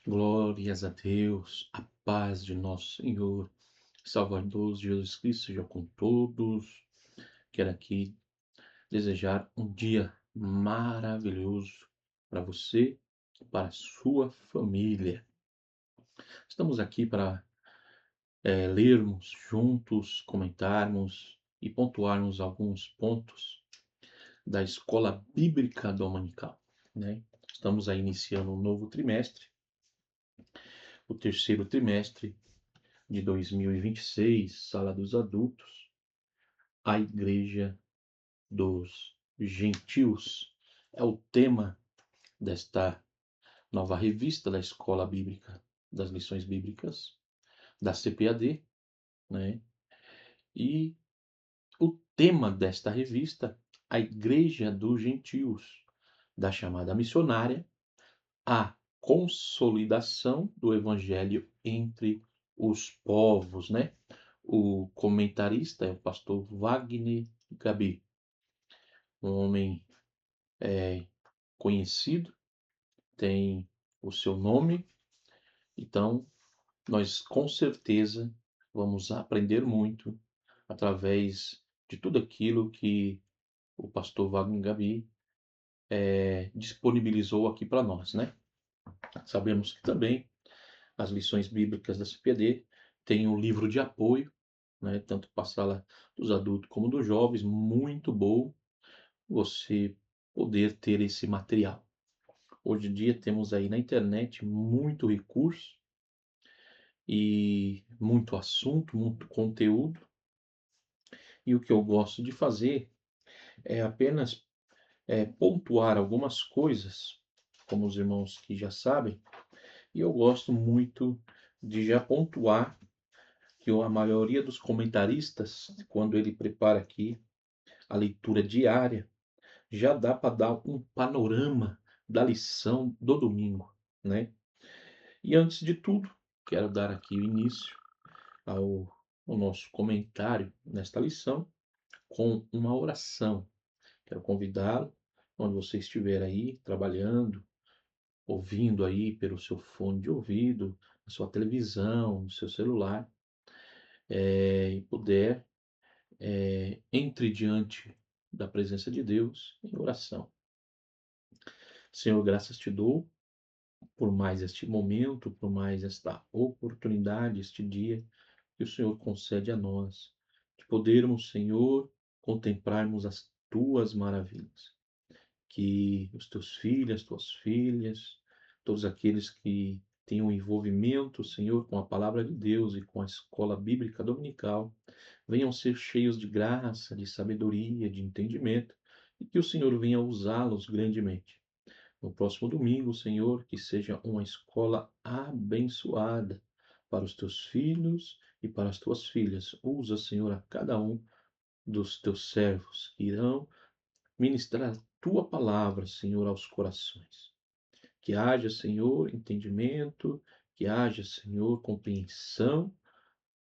Glórias a Deus, a paz de nosso Senhor, Salvador Jesus Cristo seja com todos. Quero aqui desejar um dia maravilhoso para você e para a sua família. Estamos aqui para lermos juntos, comentarmos e pontuarmos alguns pontos da Escola Bíblica Dominical, né? Estamos aí iniciando um novo trimestre, o terceiro trimestre de 2026, Sala dos Adultos, a Igreja dos Gentios. É o tema desta nova revista da Escola Bíblica das Lições Bíblicas, da CPAD, né? E o tema desta revista, a Igreja dos Gentios, da chamada missionária, a consolidação do Evangelho entre os povos, né? O comentarista é o pastor Wagner Gabi, um homem conhecido, tem o seu nome, então nós com certeza vamos aprender muito através de tudo aquilo que o pastor Wagner Gabi disponibilizou aqui para nós, né? Sabemos que também as lições bíblicas da CPD têm um livro de apoio, né? Tanto para a sala dos adultos como dos jovens, muito bom você poder ter esse material. Hoje em dia temos aí na internet muito recurso e muito assunto, muito conteúdo. E o que eu gosto de fazer é apenas pontuar algumas coisas, como os irmãos que já sabem, e eu gosto muito de já pontuar que a maioria dos comentaristas, quando ele prepara aqui a leitura diária, já dá para dar um panorama da lição do domingo, né? E antes de tudo, quero dar aqui o início ao nosso comentário nesta lição com uma oração. Quero convidá-lo, onde você estiver aí trabalhando, ouvindo aí pelo seu fone de ouvido, na sua televisão, no seu celular, e puder, entre diante da presença de Deus em oração. Senhor, graças te dou por mais este momento, por mais esta oportunidade, este dia que o Senhor concede a nós, de podermos, Senhor, contemplarmos as tuas maravilhas. Que os teus filhos, tuas filhas, todos aqueles que têm um envolvimento, Senhor, com a palavra de Deus e com a escola bíblica dominical, venham ser cheios de graça, de sabedoria, de entendimento, e que o Senhor venha usá-los grandemente. No próximo domingo, Senhor, que seja uma escola abençoada para os teus filhos e para as tuas filhas. Usa, Senhor, a cada um dos teus servos que irão ministrar a tua palavra, Senhor, aos corações. Que haja, Senhor, entendimento, que haja, Senhor, compreensão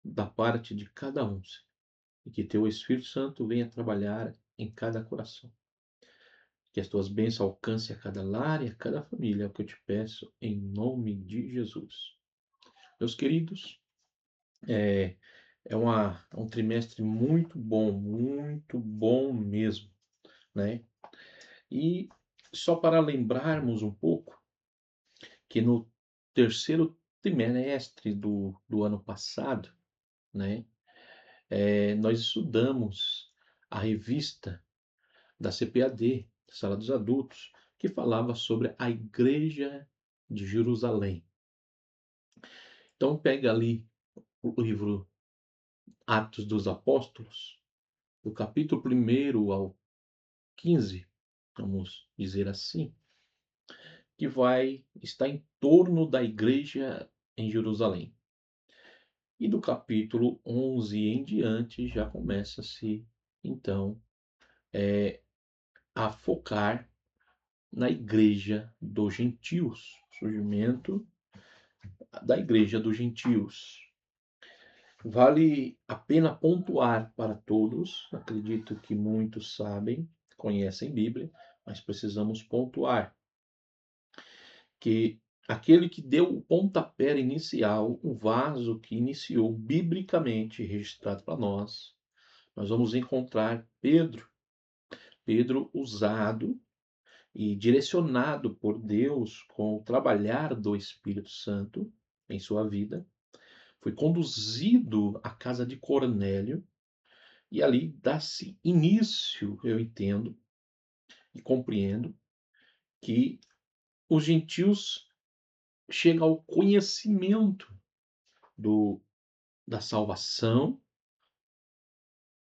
da parte de cada um, Senhor. E que teu Espírito Santo venha trabalhar em cada coração. Que as tuas bênçãos alcancem a cada lar e a cada família, é o que eu te peço, em nome de Jesus. Meus queridos, é, é um trimestre muito bom mesmo, né? E só para lembrarmos um pouco que no terceiro trimestre do ano passado, né, nós estudamos a revista da CPAD, Sala dos Adultos, que falava sobre a Igreja de Jerusalém. Então pega ali o livro Atos dos Apóstolos, do capítulo 1 ao 15, vamos dizer assim, que vai estar em torno da igreja em Jerusalém. E do capítulo 11 em diante já começa-se, então, a focar na igreja dos gentios, surgimento da igreja dos gentios. Vale a pena pontuar para todos, acredito que muitos sabem, conhecem Bíblia, mas precisamos pontuar que aquele que deu o pontapé inicial, o vaso que iniciou biblicamente registrado para nós vamos encontrar Pedro. Pedro usado e direcionado por Deus com o trabalhar do Espírito Santo em sua vida, foi conduzido à casa de Cornélio e ali dá-se início, eu entendo e compreendo, que os gentios chegam ao conhecimento do, da salvação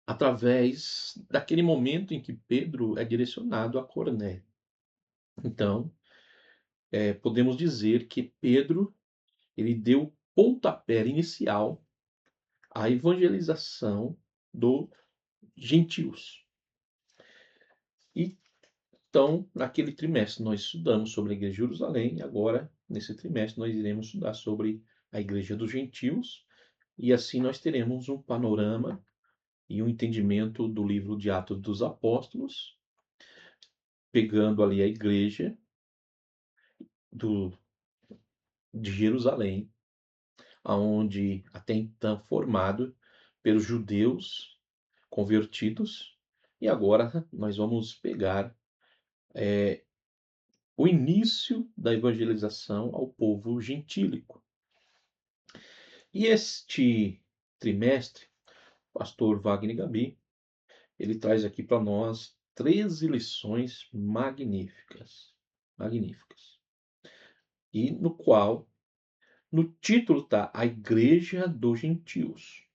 através daquele momento em que Pedro é direcionado a Cornélio. Então, podemos dizer que Pedro ele deu pontapé inicial à evangelização dos gentios. E então, naquele trimestre nós estudamos sobre a igreja de Jerusalém, e agora, nesse trimestre, nós iremos estudar sobre a igreja dos gentios, e assim nós teremos um panorama e um entendimento do livro de Atos dos Apóstolos, pegando ali a igreja do, de Jerusalém, aonde até então formado pelos judeus convertidos, e agora nós vamos pegar o início da evangelização ao povo gentílico. E este trimestre, o pastor Wagner Gabi, ele traz aqui para nós 13 lições magníficas, magníficas. E no qual, no título está A Igreja dos Gentios.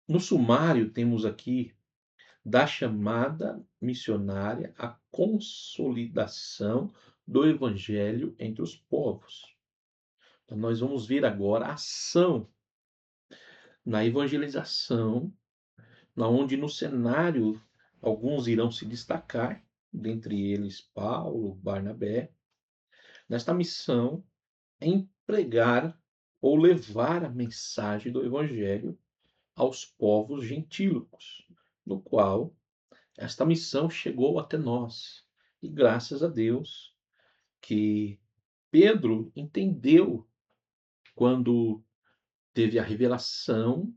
No sumário temos aqui da chamada missionária à consolidação do evangelho entre os povos. Então, nós vamos ver agora a ação na evangelização, na onde no cenário alguns irão se destacar, dentre eles Paulo, Barnabé, nesta missão em pregar ou levar a mensagem do evangelho aos povos gentílicos, no qual esta missão chegou até nós. E graças a Deus que Pedro entendeu quando teve a revelação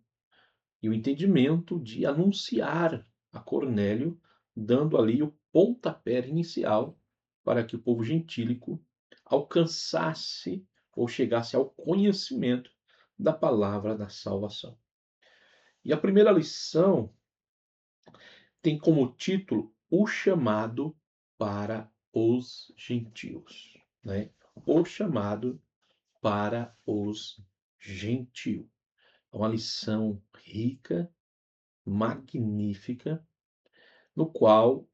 e o entendimento de anunciar a Cornélio, dando ali o pontapé inicial para que o povo gentílico alcançasse ou chegasse ao conhecimento da palavra da salvação. E a primeira lição tem como título O Chamado para os Gentios, né? O chamado para os gentios. É uma lição rica, magnífica, no qual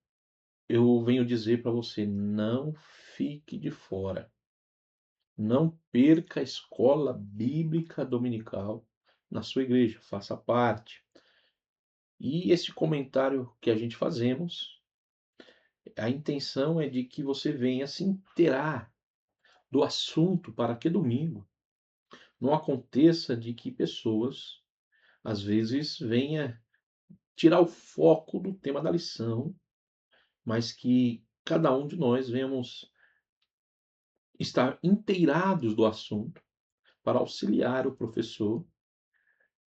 eu venho dizer para você: não fique de fora. Não perca a escola bíblica dominical na sua igreja, faça parte. E esse comentário que a gente fazemos, a intenção é de que você venha se inteirar do assunto para que domingo não aconteça de que pessoas, às vezes, venha tirar o foco do tema da lição, mas que cada um de nós venhamos estar inteirados do assunto para auxiliar o professor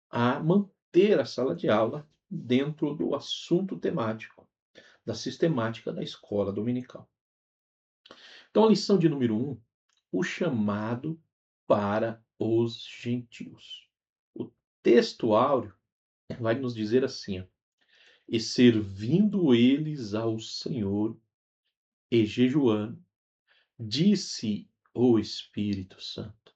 a manter a sala de aula dentro do assunto temático, da sistemática da escola dominical. Então, a lição de número 1, o chamado para os gentios. O texto áureo vai nos dizer assim: ó, e servindo eles ao Senhor e jejuando, disse o Espírito Santo: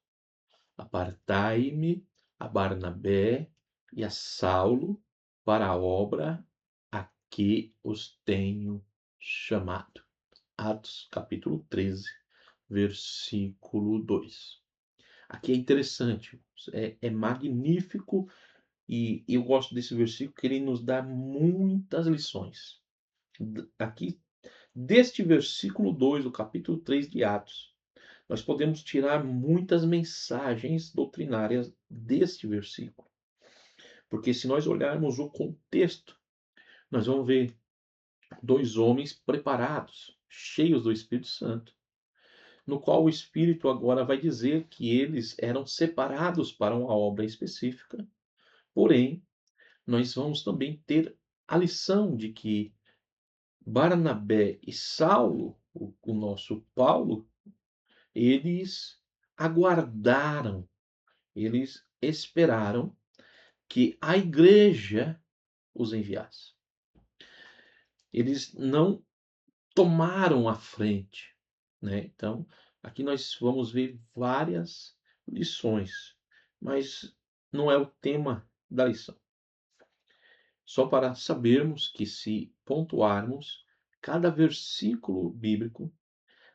apartai-me a Barnabé e a Saulo para a obra a que os tenho chamado. Atos capítulo 13, versículo 2. Aqui é interessante, é magnífico, e eu gosto desse versículo que ele nos dá muitas lições. Aqui, deste versículo 2 do capítulo 3 de Atos, nós podemos tirar muitas mensagens doutrinárias deste versículo. Porque se nós olharmos o contexto, nós vamos ver dois homens preparados, cheios do Espírito Santo, no qual o Espírito agora vai dizer que eles eram separados para uma obra específica, porém, nós vamos também ter a lição de que Barnabé e Saulo, o nosso Paulo, eles aguardaram, eles esperaram que a igreja os enviasse. Eles não tomaram a frente, né? Então, aqui nós vamos ver várias lições, mas não é o tema da lição. Só para sabermos que, se pontuarmos, cada versículo bíblico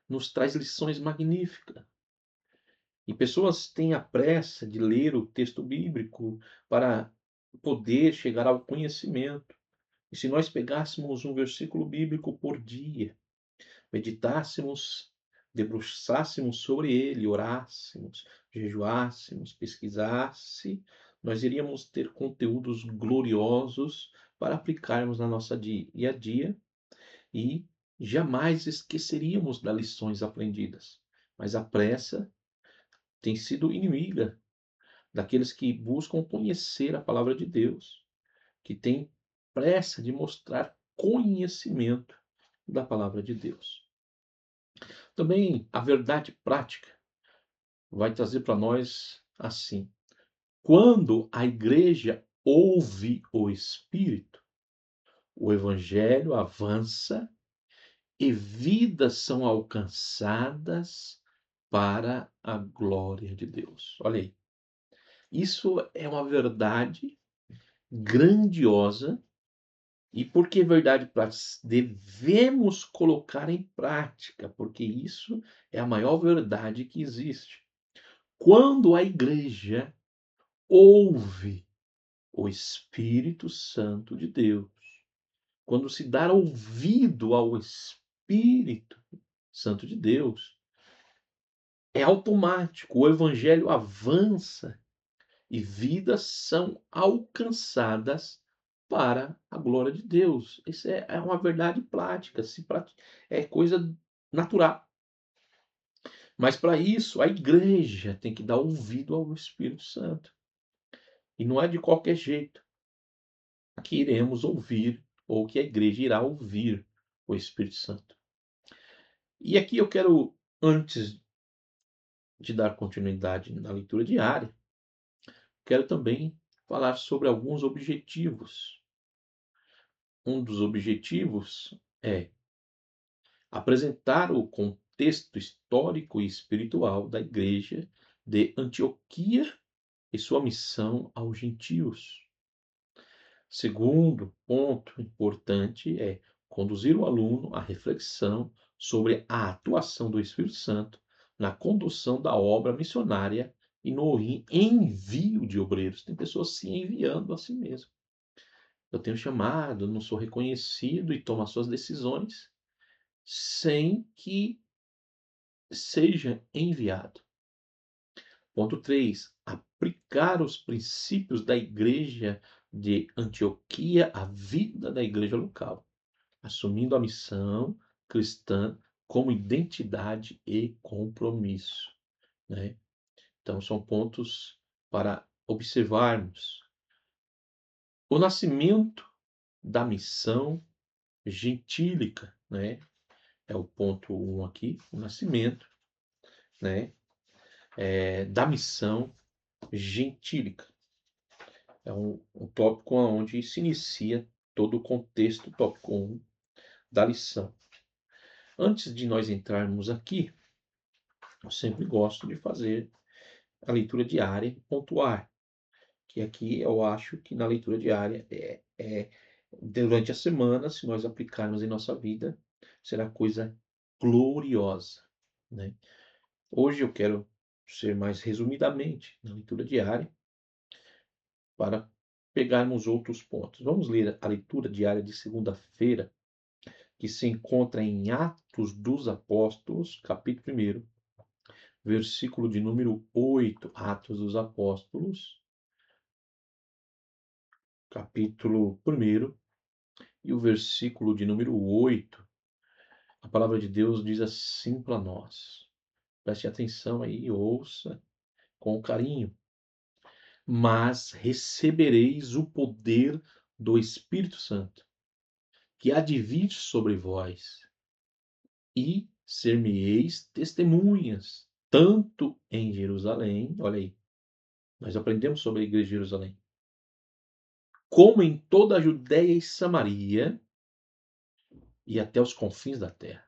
nos traz lições magníficas. E pessoas têm a pressa de ler o texto bíblico para poder chegar ao conhecimento. E se nós pegássemos um versículo bíblico por dia, meditássemos, debruçássemos sobre ele, orássemos, jejuássemos, pesquisasse, nós iríamos ter conteúdos gloriosos para aplicarmos na nossa dia a dia e jamais esqueceríamos das lições aprendidas. Mas a pressa tem sido inimiga daqueles que buscam conhecer a palavra de Deus, que têm pressa de mostrar conhecimento da palavra de Deus. Também a verdade prática vai trazer para nós assim: quando a igreja ouve o Espírito, o evangelho avança e vidas são alcançadas para a glória de Deus. Olha aí. Isso é uma verdade grandiosa. E por que verdade prática? Devemos colocar em prática, porque isso é a maior verdade que existe. Quando a igreja ouve o Espírito Santo de Deus, quando se dá ouvido ao Espírito Santo de Deus, é automático, o evangelho avança e vidas são alcançadas para a glória de Deus. Isso é uma verdade prática, é coisa natural. Mas para isso, a igreja tem que dar ouvido ao Espírito Santo. E não é de qualquer jeito que iremos ouvir, ou que a igreja irá ouvir o Espírito Santo. E aqui eu quero, antes de dar continuidade na leitura diária, quero também falar sobre alguns objetivos. Um dos objetivos é apresentar o contexto histórico e espiritual da igreja de Antioquia e sua missão aos gentios. Segundo ponto importante é conduzir o aluno à reflexão sobre a atuação do Espírito Santo na condução da obra missionária e no envio de obreiros. Tem pessoas se enviando a si mesmo. Eu tenho chamado, não sou reconhecido e tomo as suas decisões sem que seja enviado. Ponto 3. Aplicar os princípios da igreja de Antioquia à vida da igreja local, assumindo a missão cristã como identidade e compromisso, né? Então, são pontos para observarmos. O nascimento da missão gentílica, né? É o ponto 1 aqui, o nascimento, né? Da missão gentílica. É um tópico onde se inicia todo o contexto, tópico 1 da lição. Antes de nós entrarmos aqui, eu sempre gosto de fazer a leitura diária e pontuar, que aqui eu acho que na leitura diária durante a semana, se nós aplicarmos em nossa vida, será coisa gloriosa, né? Hoje eu quero ser mais resumidamente na leitura diária, para pegarmos outros pontos. Vamos ler a leitura diária de segunda-feira, que se encontra em Atos dos Apóstolos, capítulo 1, versículo de número 8. Atos dos Apóstolos, capítulo 1, e o versículo de número 8. A palavra de Deus diz assim para nós: Preste atenção aí, ouça com carinho. Mas recebereis o poder do Espírito Santo, que há de vir sobre vós, e ser-me-eis testemunhas, tanto em Jerusalém, olha aí, nós aprendemos sobre a igreja de Jerusalém, como em toda a Judéia e Samaria e até os confins da terra.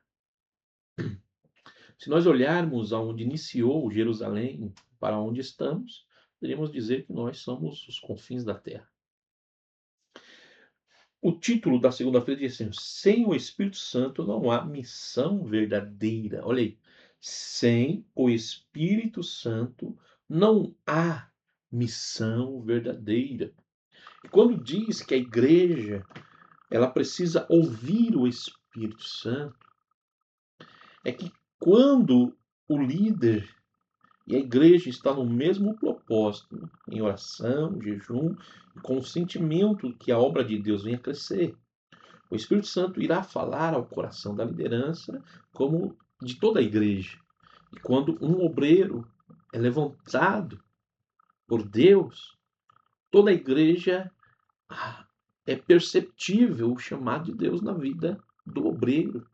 Se nós olharmos aonde iniciou Jerusalém para onde estamos, poderíamos dizer que nós somos os confins da terra. O título da segunda-feira diz assim: sem o Espírito Santo não há missão verdadeira. Olha aí. Sem o Espírito Santo não há missão verdadeira. E quando diz que a igreja ela precisa ouvir o Espírito Santo, é que quando o líder e a igreja está no mesmo propósito, em oração, jejum, com o sentimento que a obra de Deus venha crescer, o Espírito Santo irá falar ao coração da liderança, como de toda a igreja. E quando um obreiro é levantado por Deus, toda a igreja é perceptível o chamado de Deus na vida do obreiro.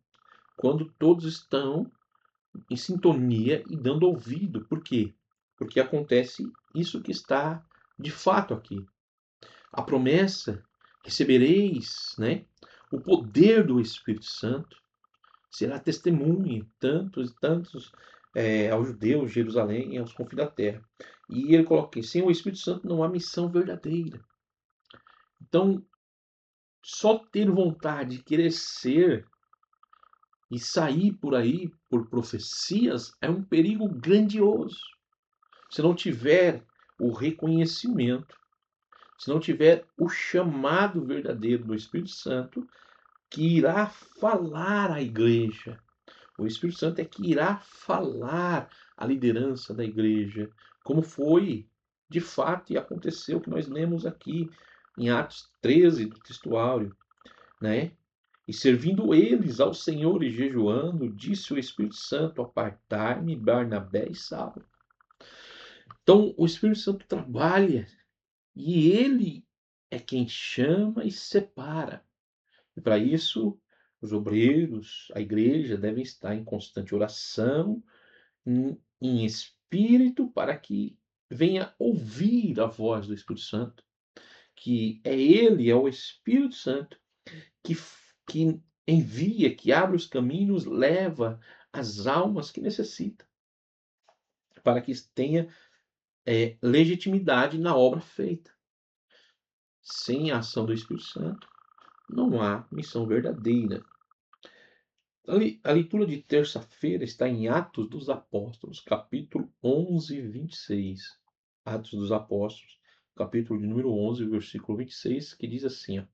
Quando todos estão em sintonia e dando ouvido. Por quê? Porque acontece isso que está de fato aqui. A promessa, recebereis, né, o poder do Espírito Santo, será testemunha, tantos e tantos aos judeus, Jerusalém e aos confins da terra. E ele coloca aqui, sem o Espírito Santo não há missão verdadeira. Então, só ter vontade de querer ser e sair por aí por profecias é um perigo grandioso. Se não tiver o reconhecimento, se não tiver o chamado verdadeiro do Espírito Santo, que irá falar à igreja. O Espírito Santo é que irá falar à liderança da igreja, como foi de fato e aconteceu que nós lemos aqui em Atos 13 do textuário, né? E servindo eles ao Senhor e jejuando, disse o Espírito Santo: apartai-me Barnabé e Saulo. Então, o Espírito Santo trabalha e ele é quem chama e separa. E para isso, os obreiros, a igreja, devem estar em constante oração, em espírito, para que venha ouvir a voz do Espírito Santo, que é ele, é o Espírito Santo, que envia, que abre os caminhos, leva as almas que necessita, para que tenha legitimidade na obra feita. Sem a ação do Espírito Santo, não há missão verdadeira. A leitura de terça-feira está em Atos dos Apóstolos, capítulo 11, 26. Atos dos Apóstolos, capítulo de número 11, versículo 26, que diz assim: ó,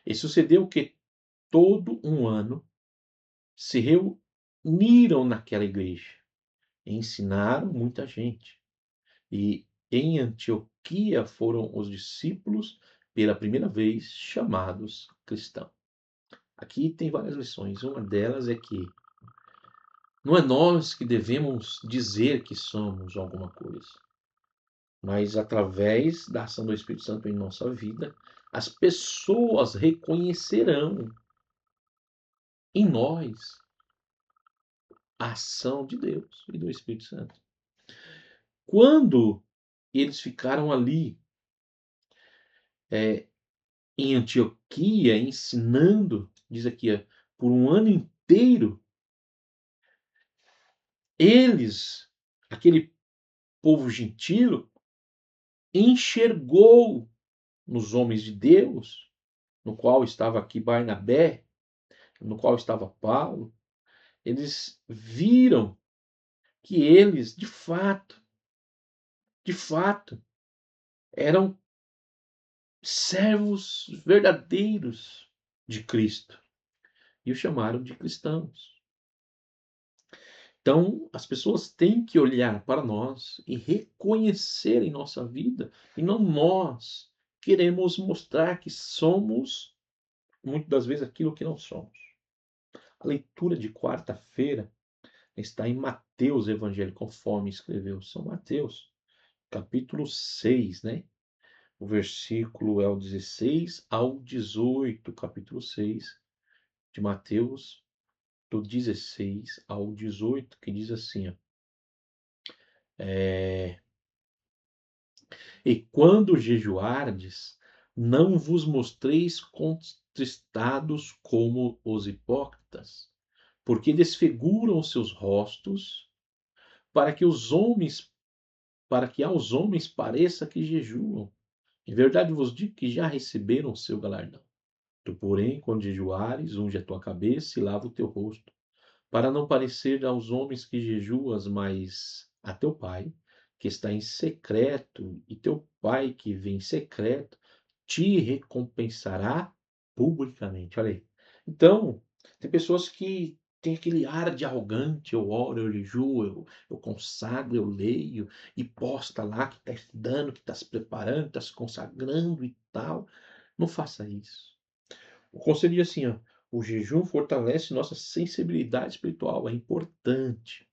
e sucedeu que todo um ano se reuniram naquela igreja, e ensinaram muita gente. E em Antioquia foram os discípulos pela primeira vez chamados cristãos. Aqui tem várias lições. Uma delas é que não é nós que devemos dizer que somos alguma coisa, mas através da ação do Espírito Santo em nossa vida, as pessoas reconhecerão em nós a ação de Deus e do Espírito Santo. Quando eles ficaram ali em Antioquia ensinando, diz aqui, por um ano inteiro, eles, aquele povo gentil, enxergou nos homens de Deus, no qual estava aqui Barnabé, no qual estava Paulo, eles viram que eles, de fato, eram servos verdadeiros de Cristo e o chamaram de cristãos. Então, as pessoas têm que olhar para nós e reconhecer em nossa vida, e não nós queremos mostrar que somos, muitas das vezes, aquilo que não somos. A leitura de quarta-feira está em Mateus Evangelho, conforme escreveu São Mateus, capítulo 6, né? O versículo é o 16 ao 18, capítulo 6 de Mateus, do 16 ao 18, que diz assim, ó, é, e quando jejuardes, não vos mostreis contristados como os hipócritas, porque desfiguram os seus rostos, para que os homens, para que aos homens pareça que jejuam. Em verdade vos digo que já receberam o seu galardão. Tu, porém, quando jejuares, unge a tua cabeça e lava o teu rosto, para não parecer aos homens que jejuas, mas a teu pai, que está em secreto, e teu pai que vem em secreto, te recompensará publicamente. Olha aí. Então, tem pessoas que têm aquele ar de arrogante, eu oro, eu jejuo, eu consagro, eu leio, e posta lá que está estudando, que está se preparando, está se consagrando e tal. Não faça isso. O conselho diz assim, ó, o jejum fortalece nossa sensibilidade espiritual, é importante.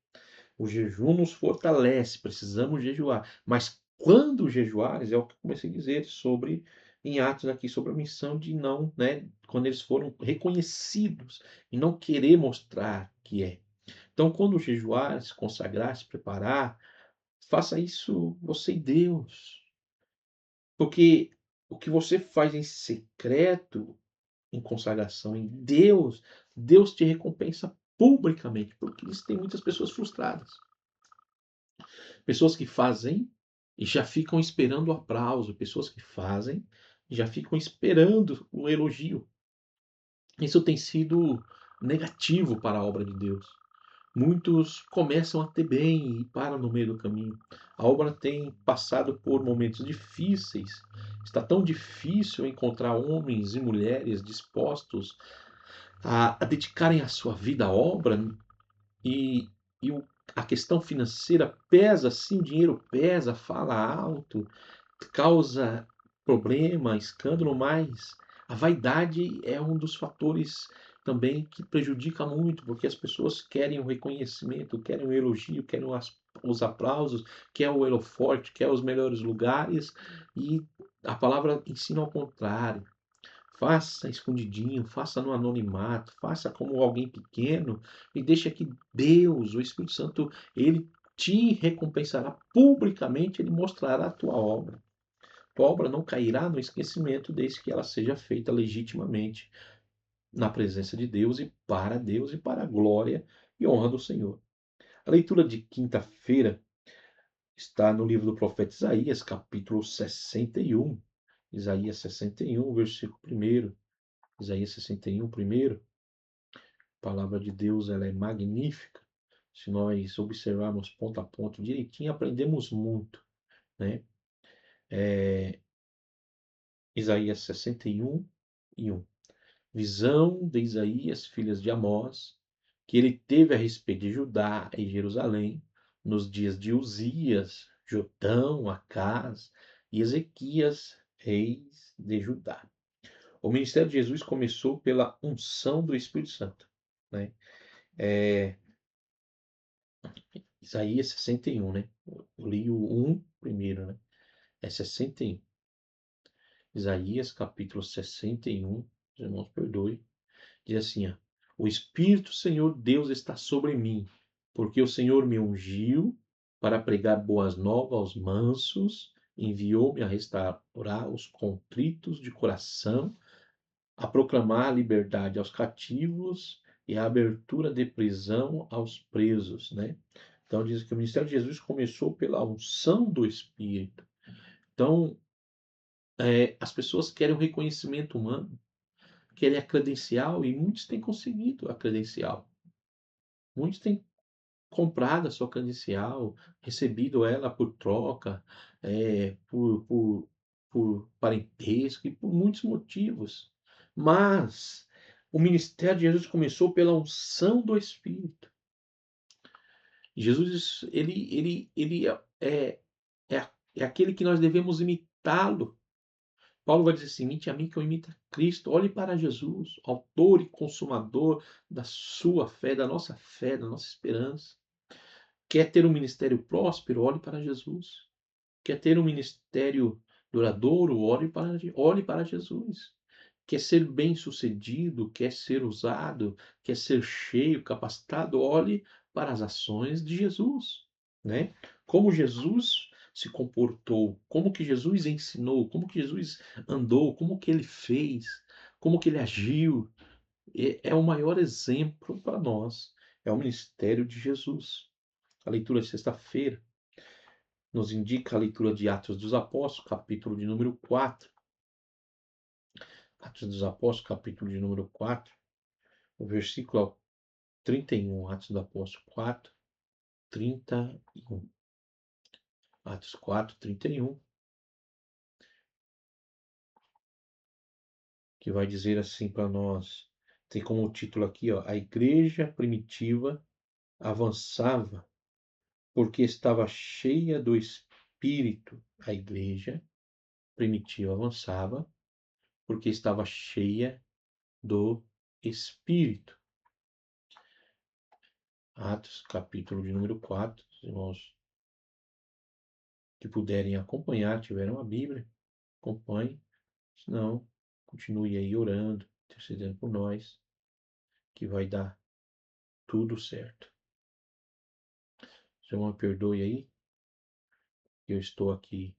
O jejum nos fortalece, precisamos jejuar. Mas quando jejuares, é o que eu comecei a dizer sobre em Atos aqui sobre a missão de não, né, quando eles foram reconhecidos e não querer mostrar que é. Então, quando jejuar, se consagrar, se preparar, faça isso você e Deus. Porque o que você faz em secreto, em consagração em Deus, Deus te recompensa publicamente, porque existem muitas pessoas frustradas. Pessoas que fazem e já ficam esperando o aplauso, pessoas que fazem e já ficam esperando o elogio. Isso tem sido negativo para a obra de Deus. Muitos começam a ter bem e param no meio do caminho. A obra tem passado por momentos difíceis. Está tão difícil encontrar homens e mulheres dispostos a dedicarem a sua vida à obra e, e a questão financeira pesa, sim, o dinheiro pesa, fala alto, causa problema, escândalo, mas a vaidade é um dos fatores também que prejudica muito, porque as pessoas querem o reconhecimento, querem o elogio, querem os aplausos, quer o holofote, quer os melhores lugares, e a palavra ensina ao contrário. Faça escondidinho, faça no anonimato, faça como alguém pequeno e deixa que Deus, o Espírito Santo, ele te recompensará publicamente, ele mostrará a tua obra. Tua obra não cairá no esquecimento desde que ela seja feita legitimamente na presença de Deus e para a glória e honra do Senhor. A leitura de quinta-feira está no livro do profeta Isaías, capítulo 61. Isaías 61, versículo 1. Isaías 61, primeiro, a palavra de Deus ela é magnífica. Se nós observarmos ponto a ponto direitinho, aprendemos muito, né? Isaías 61 e 1. Visão de Isaías, filhas de Amós, que ele teve a respeito de Judá e Jerusalém, nos dias de Uzias, Jotão, Acás e Ezequias, reis de Judá. O ministério de Jesus começou pela unção do Espírito Santo, né? É, Isaías 61, né? Eu li o 1 primeiro, né? É 61. Isaías capítulo 61, os irmãos perdoem, diz assim, ó, o Espírito Senhor Deus está sobre mim, porque o Senhor me ungiu para pregar boas novas aos mansos, enviou-me a restaurar os contritos de coração, a proclamar a liberdade aos cativos e a abertura de prisão aos presos, né? Então diz que o ministério de Jesus começou pela unção do Espírito. Então, as pessoas querem o reconhecimento humano, querem a credencial e muitos têm conseguido a credencial. Muitos têm comprado a sua credencial, recebido ela por troca, por parentesco e por muitos motivos. Mas o ministério de Jesus começou pela unção do Espírito. Jesus, ele é aquele que nós devemos imitá-lo. Paulo vai dizer assim: imite a mim que eu imito a Cristo. Olhe para Jesus, autor e consumador da sua fé, da nossa fé, da nossa esperança. Quer ter um ministério próspero? Olhe para Jesus. Quer ter um ministério duradouro? Olhe para Jesus. Quer ser bem-sucedido? Quer ser usado? Quer ser cheio, capacitado? Olhe para as ações de Jesus, né? Como Jesus se comportou, como que Jesus ensinou, como que Jesus andou, como que ele fez, como que ele agiu. É o maior exemplo para nós. É o ministério de Jesus. A leitura de sexta-feira nos indica a leitura de Atos dos Apóstolos, capítulo de número 4. Atos dos Apóstolos, capítulo de número 4, o versículo 31. Atos dos Apóstolos 4, 31. Atos 4, 31. Que vai dizer assim para nós. Tem como título aqui, ó, a igreja primitiva avançava porque estava cheia do Espírito. A igreja primitiva avançava porque estava cheia do Espírito. Atos, capítulo de número 4, os irmãos que puderem acompanhar, tiveram a Bíblia, acompanhe, senão continue aí orando, intercedendo por nós, que vai dar tudo certo. Senhor, me perdoe aí, eu estou aqui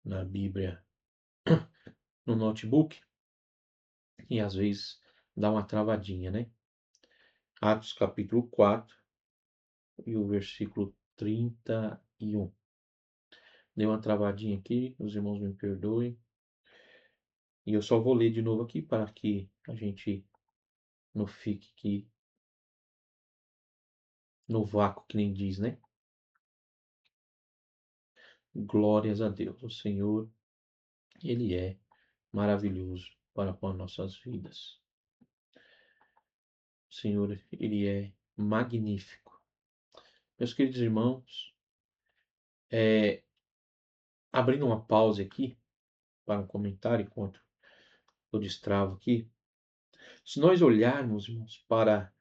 na Bíblia, no notebook, e às vezes dá uma travadinha, né? Atos capítulo 4 e o versículo 31. Deu uma travadinha aqui, os irmãos me perdoem. E eu só vou ler de novo aqui para que a gente não fique aqui no vácuo que nem diz, né? Glórias a Deus. O Senhor, Ele é maravilhoso para com as nossas vidas. O Senhor, Ele é magnífico. Meus queridos irmãos, abrindo uma pausa aqui para um comentário enquanto eu destravo aqui. Se nós olharmos, irmãos, para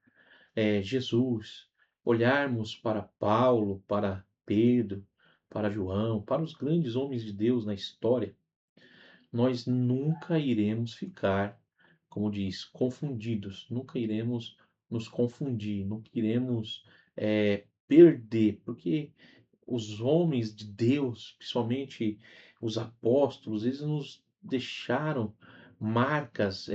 Jesus, olharmos para Paulo, para Pedro, para João, para os grandes homens de Deus na história, nós nunca iremos ficar, como diz, confundidos, nunca iremos nos confundir, nunca iremos perder, porque os homens de Deus, principalmente os apóstolos, eles nos deixaram marcas,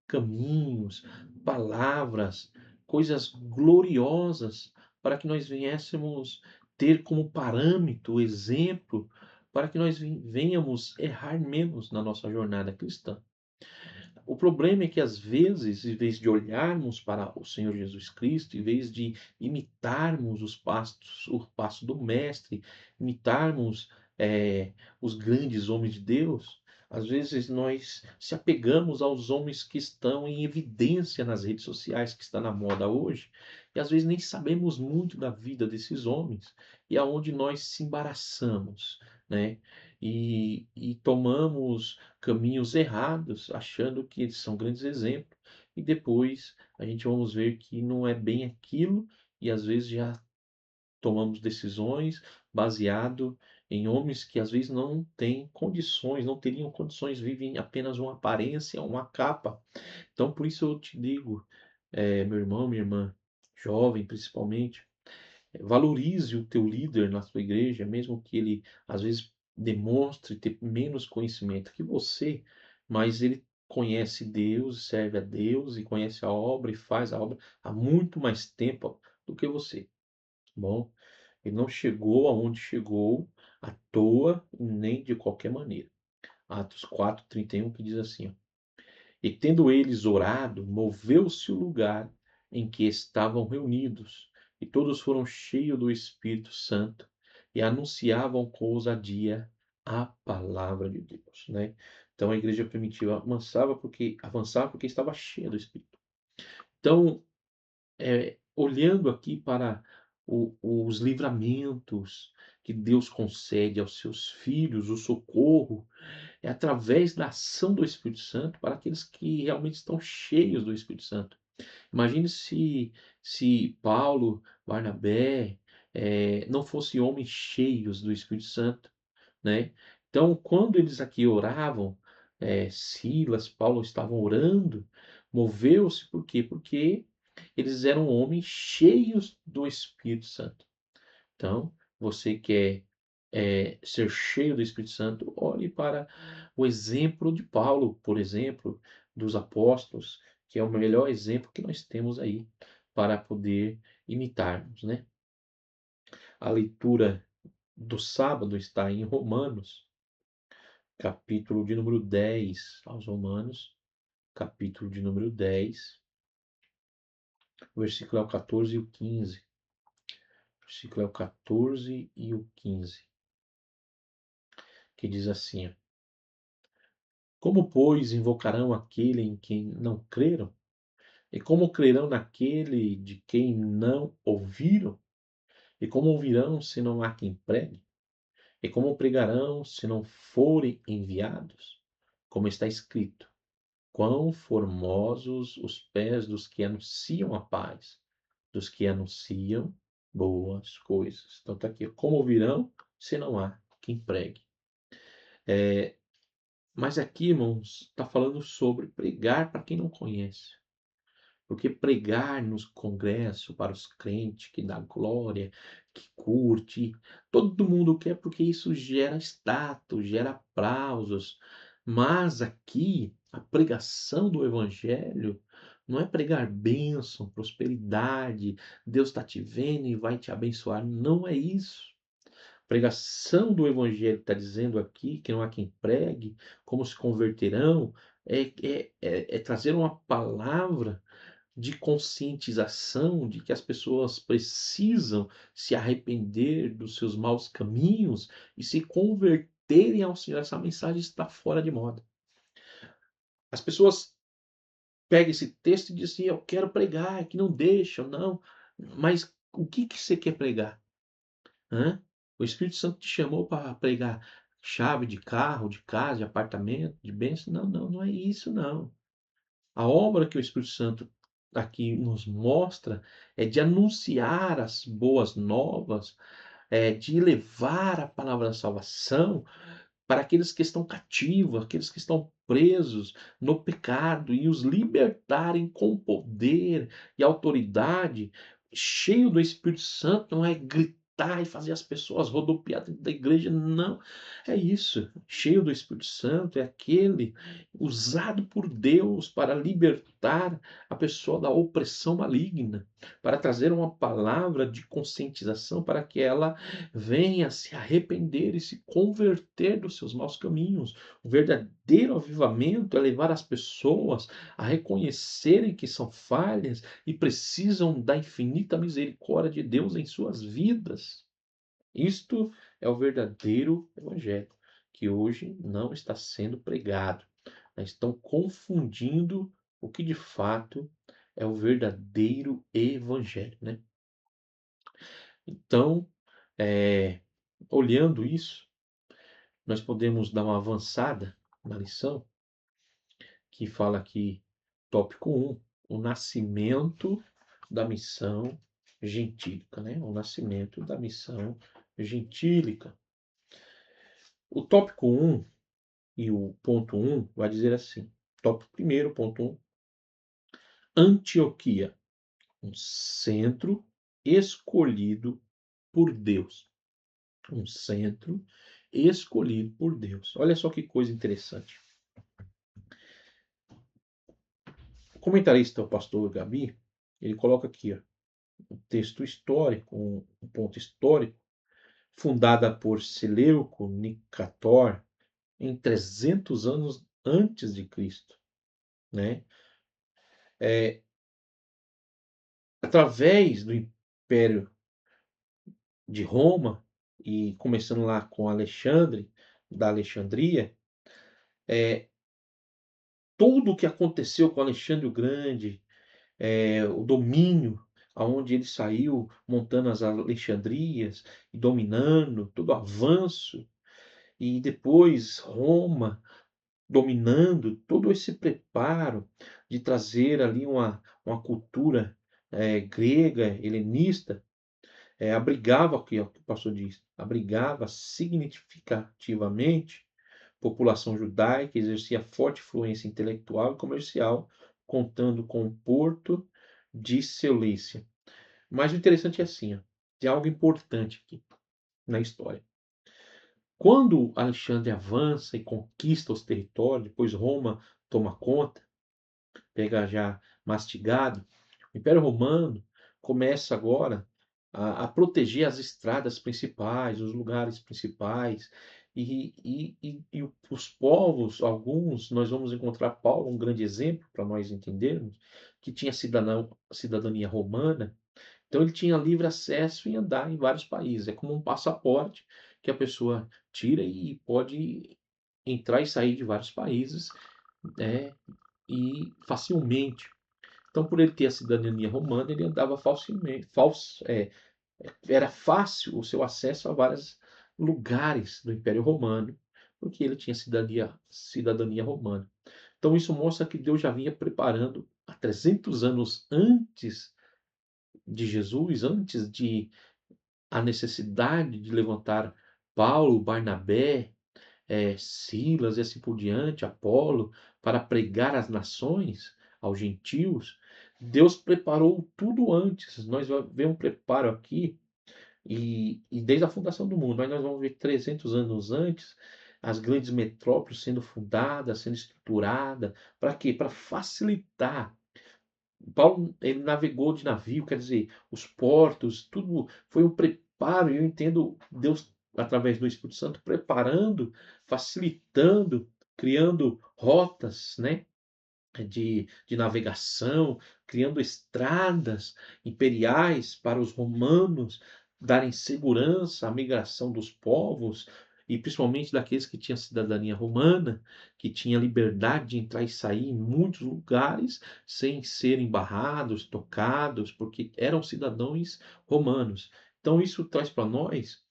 caminhos, palavras, coisas gloriosas para que nós viéssemos ter como parâmetro, exemplo, para que nós venhamos errar menos na nossa jornada cristã. O problema é que às vezes, em vez de olharmos para o Senhor Jesus Cristo, em vez de imitarmos os passos, o passo do Mestre, imitarmos os grandes homens de Deus, às vezes nós se apegamos aos homens que estão em evidência nas redes sociais, que está na moda hoje, e às vezes nem sabemos muito da vida desses homens, e aonde nós se embaraçamos, né? E tomamos caminhos errados, achando que eles são grandes exemplos, e depois a gente vamos ver que não é bem aquilo, e às vezes já tomamos decisões baseado em homens que às vezes não têm condições, não teriam condições, vivem apenas uma aparência, uma capa. Então, por isso eu te digo, meu irmão, minha irmã, jovem principalmente, valorize o teu líder na sua igreja, mesmo que ele às vezes demonstre ter menos conhecimento que você, mas ele conhece Deus, serve a Deus e conhece a obra e faz a obra há muito mais tempo do que você, tá bom? Ele não chegou aonde chegou à toa, nem de qualquer maneira. Atos 4:31 que diz assim, ó, e tendo eles orado, moveu-se o lugar em que estavam reunidos, e todos foram cheios do Espírito Santo e anunciavam com ousadia a palavra de Deus, né? Então a igreja primitiva avançava porque estava cheia do Espírito. Então, olhando aqui para os livramentos que Deus concede aos seus filhos, o socorro, é através da ação do Espírito Santo para aqueles que realmente estão cheios do Espírito Santo. Imagine se Paulo, Barnabé, não fossem homens cheios do Espírito Santo, né? Então, quando eles aqui oravam, Silas, Paulo estavam orando, moveu-se, por quê? Porque eles eram homens cheios do Espírito Santo. Então, você quer ser cheio do Espírito Santo, olhe para o exemplo de Paulo, por exemplo, dos apóstolos, que é o melhor exemplo que nós temos aí para poder imitarmos, né? A leitura do sábado está em Romanos, capítulo de número 10, aos Romanos, capítulo de número 10, o versículo é o 14 e o 15. O versículo é o 14 e o 15, que diz assim: ó, como, pois, invocarão aquele em quem não creram? E como crerão naquele de quem não ouviram? E como ouvirão se não há quem pregue? E como pregarão se não forem enviados? Como está escrito: quão formosos os pés dos que anunciam a paz, dos que anunciam boas coisas. Então está aqui: como ouvirão se não há quem pregue? Mas aqui, irmãos, está falando sobre pregar para quem não conhece. Porque pregar nos congressos para os crentes que dá glória, que curte, todo mundo quer, porque isso gera status, gera aplausos. Mas aqui, a pregação do evangelho não é pregar bênção, prosperidade, Deus está te vendo e vai te abençoar. Não é isso. A pregação do evangelho está dizendo aqui que não há quem pregue, como se converterão, é trazer uma palavra de conscientização de que as pessoas precisam se arrepender dos seus maus caminhos e se converterem ao Senhor. Essa mensagem está fora de moda. As pessoas pegam esse texto e dizem assim: eu quero pregar, que não deixam, não. Mas o que você quer pregar? Hã? O Espírito Santo te chamou para pregar chave de carro, de casa, de apartamento, de bênção? Não, não, não é isso, não. A obra que o Espírito Santo aqui nos mostra é de anunciar as boas novas, de levar a palavra da salvação para aqueles que estão cativos, aqueles que estão presos no pecado e os libertarem com poder e autoridade, cheio do Espírito Santo. Não é gritar e fazer as pessoas rodopiar dentro da igreja, não. É isso. Cheio do Espírito Santo é aquele usado por Deus para libertar a pessoa da opressão maligna, para trazer uma palavra de conscientização para que ela venha se arrepender e se converter dos seus maus caminhos. O verdadeiro avivamento é levar as pessoas a reconhecerem que são falhas e precisam da infinita misericórdia de Deus em suas vidas. Isto é o verdadeiro evangelho, que hoje não está sendo pregado. Estão confundindo o que de fato é o verdadeiro evangelho, né? Então, olhando isso, nós podemos dar uma avançada na lição, que fala aqui, tópico 1, o nascimento da missão gentílica, né? O nascimento da missão gentílica. O tópico 1 e o ponto 1 vai dizer assim, tópico 1, ponto 1, Antioquia, um centro escolhido por Deus. Um centro escolhido por Deus. Olha só que coisa interessante. O comentarista, o pastor Gabi, ele coloca aqui, ó, um texto histórico, um ponto histórico, fundada por Seleuco Nicator em 300 anos antes de Cristo, né? Através do Império de Roma e começando lá com Alexandre, da Alexandria, tudo o que aconteceu com Alexandre o Grande, o domínio, aonde ele saiu montando as Alexandrias e dominando, todo o avanço, e depois Roma dominando, todo esse preparo de trazer ali uma cultura grega, helenista, abrigava, aqui, ó, o que o pastor diz, abrigava significativamente população judaica, exercia forte influência intelectual e comercial, contando com o porto de Cilícia. Mas o interessante é assim, ó, tem algo importante aqui na história. Quando Alexandre avança e conquista os territórios, depois Roma toma conta, pega já mastigado, o Império Romano começa agora a proteger as estradas principais, os lugares principais, e os povos, alguns, nós vamos encontrar Paulo, um grande exemplo para nós entendermos, que tinha cidadania romana, então ele tinha livre acesso em andar em vários países. É como um passaporte que a pessoa tira e pode entrar e sair de vários países, né, e facilmente. Então, por ele ter a cidadania romana, ele andava facilmente, era fácil o seu acesso a vários lugares do Império Romano, porque ele tinha cidadania romana. Então, isso mostra que Deus já vinha preparando há 300 anos antes de Jesus, antes de a necessidade de levantar Paulo, Barnabé, Silas e assim por diante, Apolo, para pregar às nações, aos gentios, Deus preparou tudo antes. Nós vamos ver um preparo aqui, e desde a fundação do mundo, mas nós vamos ver 300 anos antes, as grandes metrópoles sendo fundadas, sendo estruturadas. Para quê? Para facilitar. Paulo, ele navegou de navio, quer dizer, os portos, tudo foi um preparo. E eu entendo Deus, através do Espírito Santo, preparando, facilitando, criando rotas, né, de navegação, criando estradas imperiais para os romanos darem segurança à migração dos povos, e principalmente daqueles que tinham cidadania romana, que tinha liberdade de entrar e sair em muitos lugares sem serem barrados, tocados, porque eram cidadãos romanos. Então isso traz para nós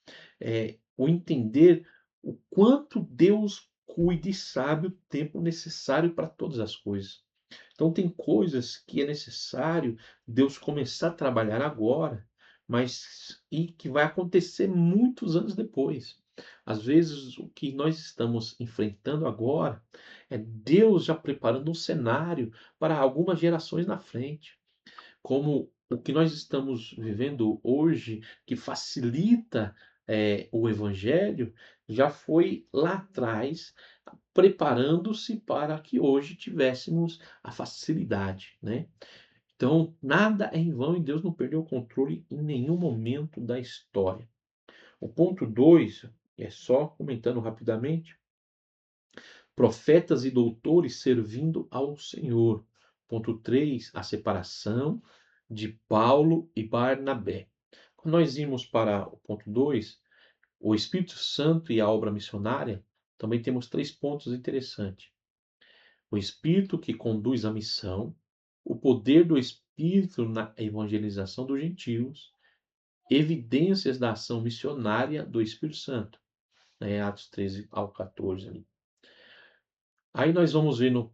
o entender o quanto Deus cuida e sabe o tempo necessário para todas as coisas. Então tem coisas que é necessário Deus começar a trabalhar agora, mas e que vai acontecer muitos anos depois. Às vezes o que nós estamos enfrentando agora é Deus já preparando um cenário para algumas gerações na frente, como o que nós estamos vivendo hoje, que facilita o evangelho, já foi lá atrás preparando-se para que hoje tivéssemos a facilidade, né? Então, nada é em vão e Deus não perdeu o controle em nenhum momento da história. O ponto 2 é só comentando rapidamente, profetas e doutores servindo ao Senhor. Ponto 3, a separação de Paulo e Barnabé. Quando nós irmos para o ponto 2, o Espírito Santo e a obra missionária, também temos 3 pontos interessantes. O Espírito que conduz a missão, o poder do Espírito na evangelização dos gentios, evidências da ação missionária do Espírito Santo, né, Atos 13 ao 14 ali. Aí nós vamos ver no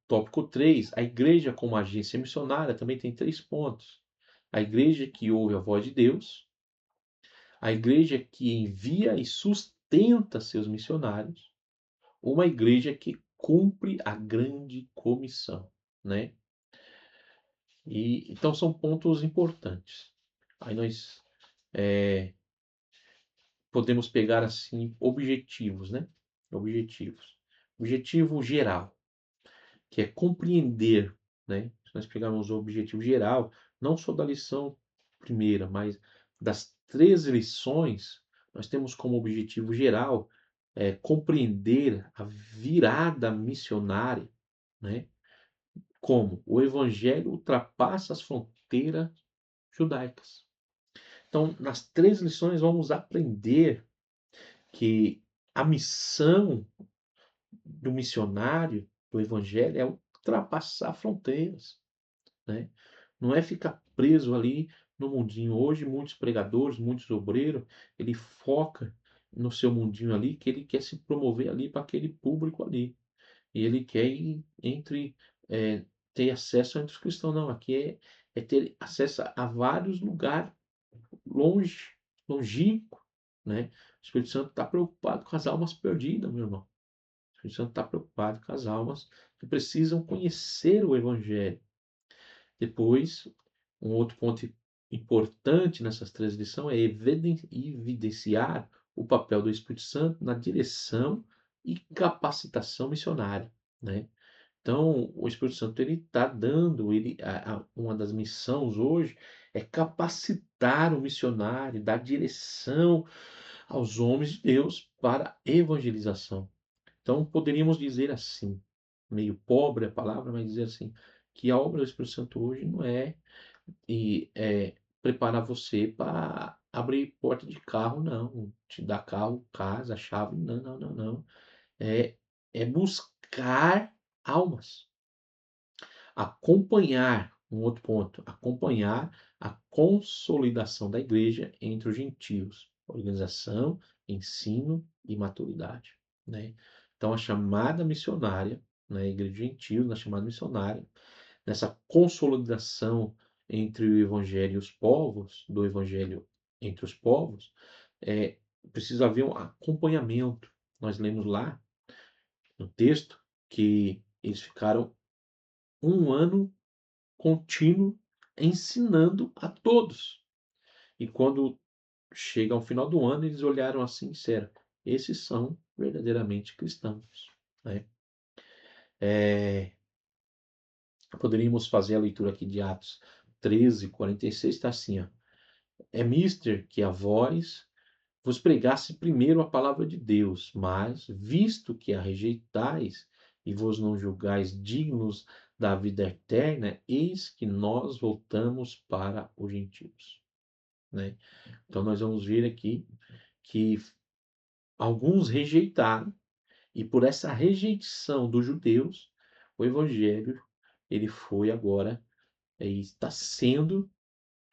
tópico 3, a igreja como agência missionária também tem 3 pontos. A igreja que ouve a voz de Deus, a igreja que envia e sustenta seus missionários, uma igreja que cumpre a grande comissão, né? E então são pontos importantes. Aí nós podemos pegar assim objetivos, né? Objetivos. Objetivo geral, que é compreender, né? Se nós pegarmos o objetivo geral, não só da lição primeira, mas das 3 lições, nós temos como objetivo geral compreender a virada missionária, né? Como o evangelho ultrapassa as fronteiras judaicas. Então, nas 3 lições, vamos aprender que a missão do missionário, do evangelho, é ultrapassar fronteiras, né? Não é ficar preso ali no mundinho. Hoje, muitos pregadores, muitos obreiros, ele foca no seu mundinho ali, que ele quer se promover ali para aquele público ali. E ele quer ir ter acesso entre os cristãos. Não, aqui é ter acesso a vários lugares longe, longínquo, né? O Espírito Santo está preocupado com as almas perdidas, meu irmão. O Espírito Santo está preocupado com as almas que precisam conhecer o Evangelho. Depois, um outro ponto importante nessas três lições é evidenciar o papel do Espírito Santo na direção e capacitação missionária, né? Então, o Espírito Santo ele está dando, uma das missões hoje é capacitar o missionário, dar direção aos homens de Deus para a evangelização. Então, poderíamos dizer assim, meio pobre a palavra, mas dizer assim, que a obra do Espírito Santo hoje não é preparar você para abrir porta de carro, não, te dar carro, casa, chave, não, não, não, não. É buscar almas. Acompanhar, um outro ponto, acompanhar a consolidação da igreja entre os gentios, organização, ensino e maturidade, né? Então a chamada missionária, né, igreja de gentios, na chamada missionária, nessa consolidação entre o evangelho e os povos, do evangelho entre os povos, é, precisa haver um acompanhamento. Nós lemos lá no texto que eles ficaram um ano contínuo ensinando a todos. E quando chega ao final do ano, eles olharam assim e disseram: esses são verdadeiramente cristãos, né? Poderíamos fazer a leitura aqui de Atos 13:46, está assim, ó. É mister que a vós vos pregasse primeiro a palavra de Deus, mas, visto que a rejeitais e vos não julgais dignos da vida eterna, eis que nós voltamos para os gentios, né? Então nós vamos ver aqui que alguns rejeitaram, e por essa rejeição dos judeus, o evangelho ele foi agora está sendo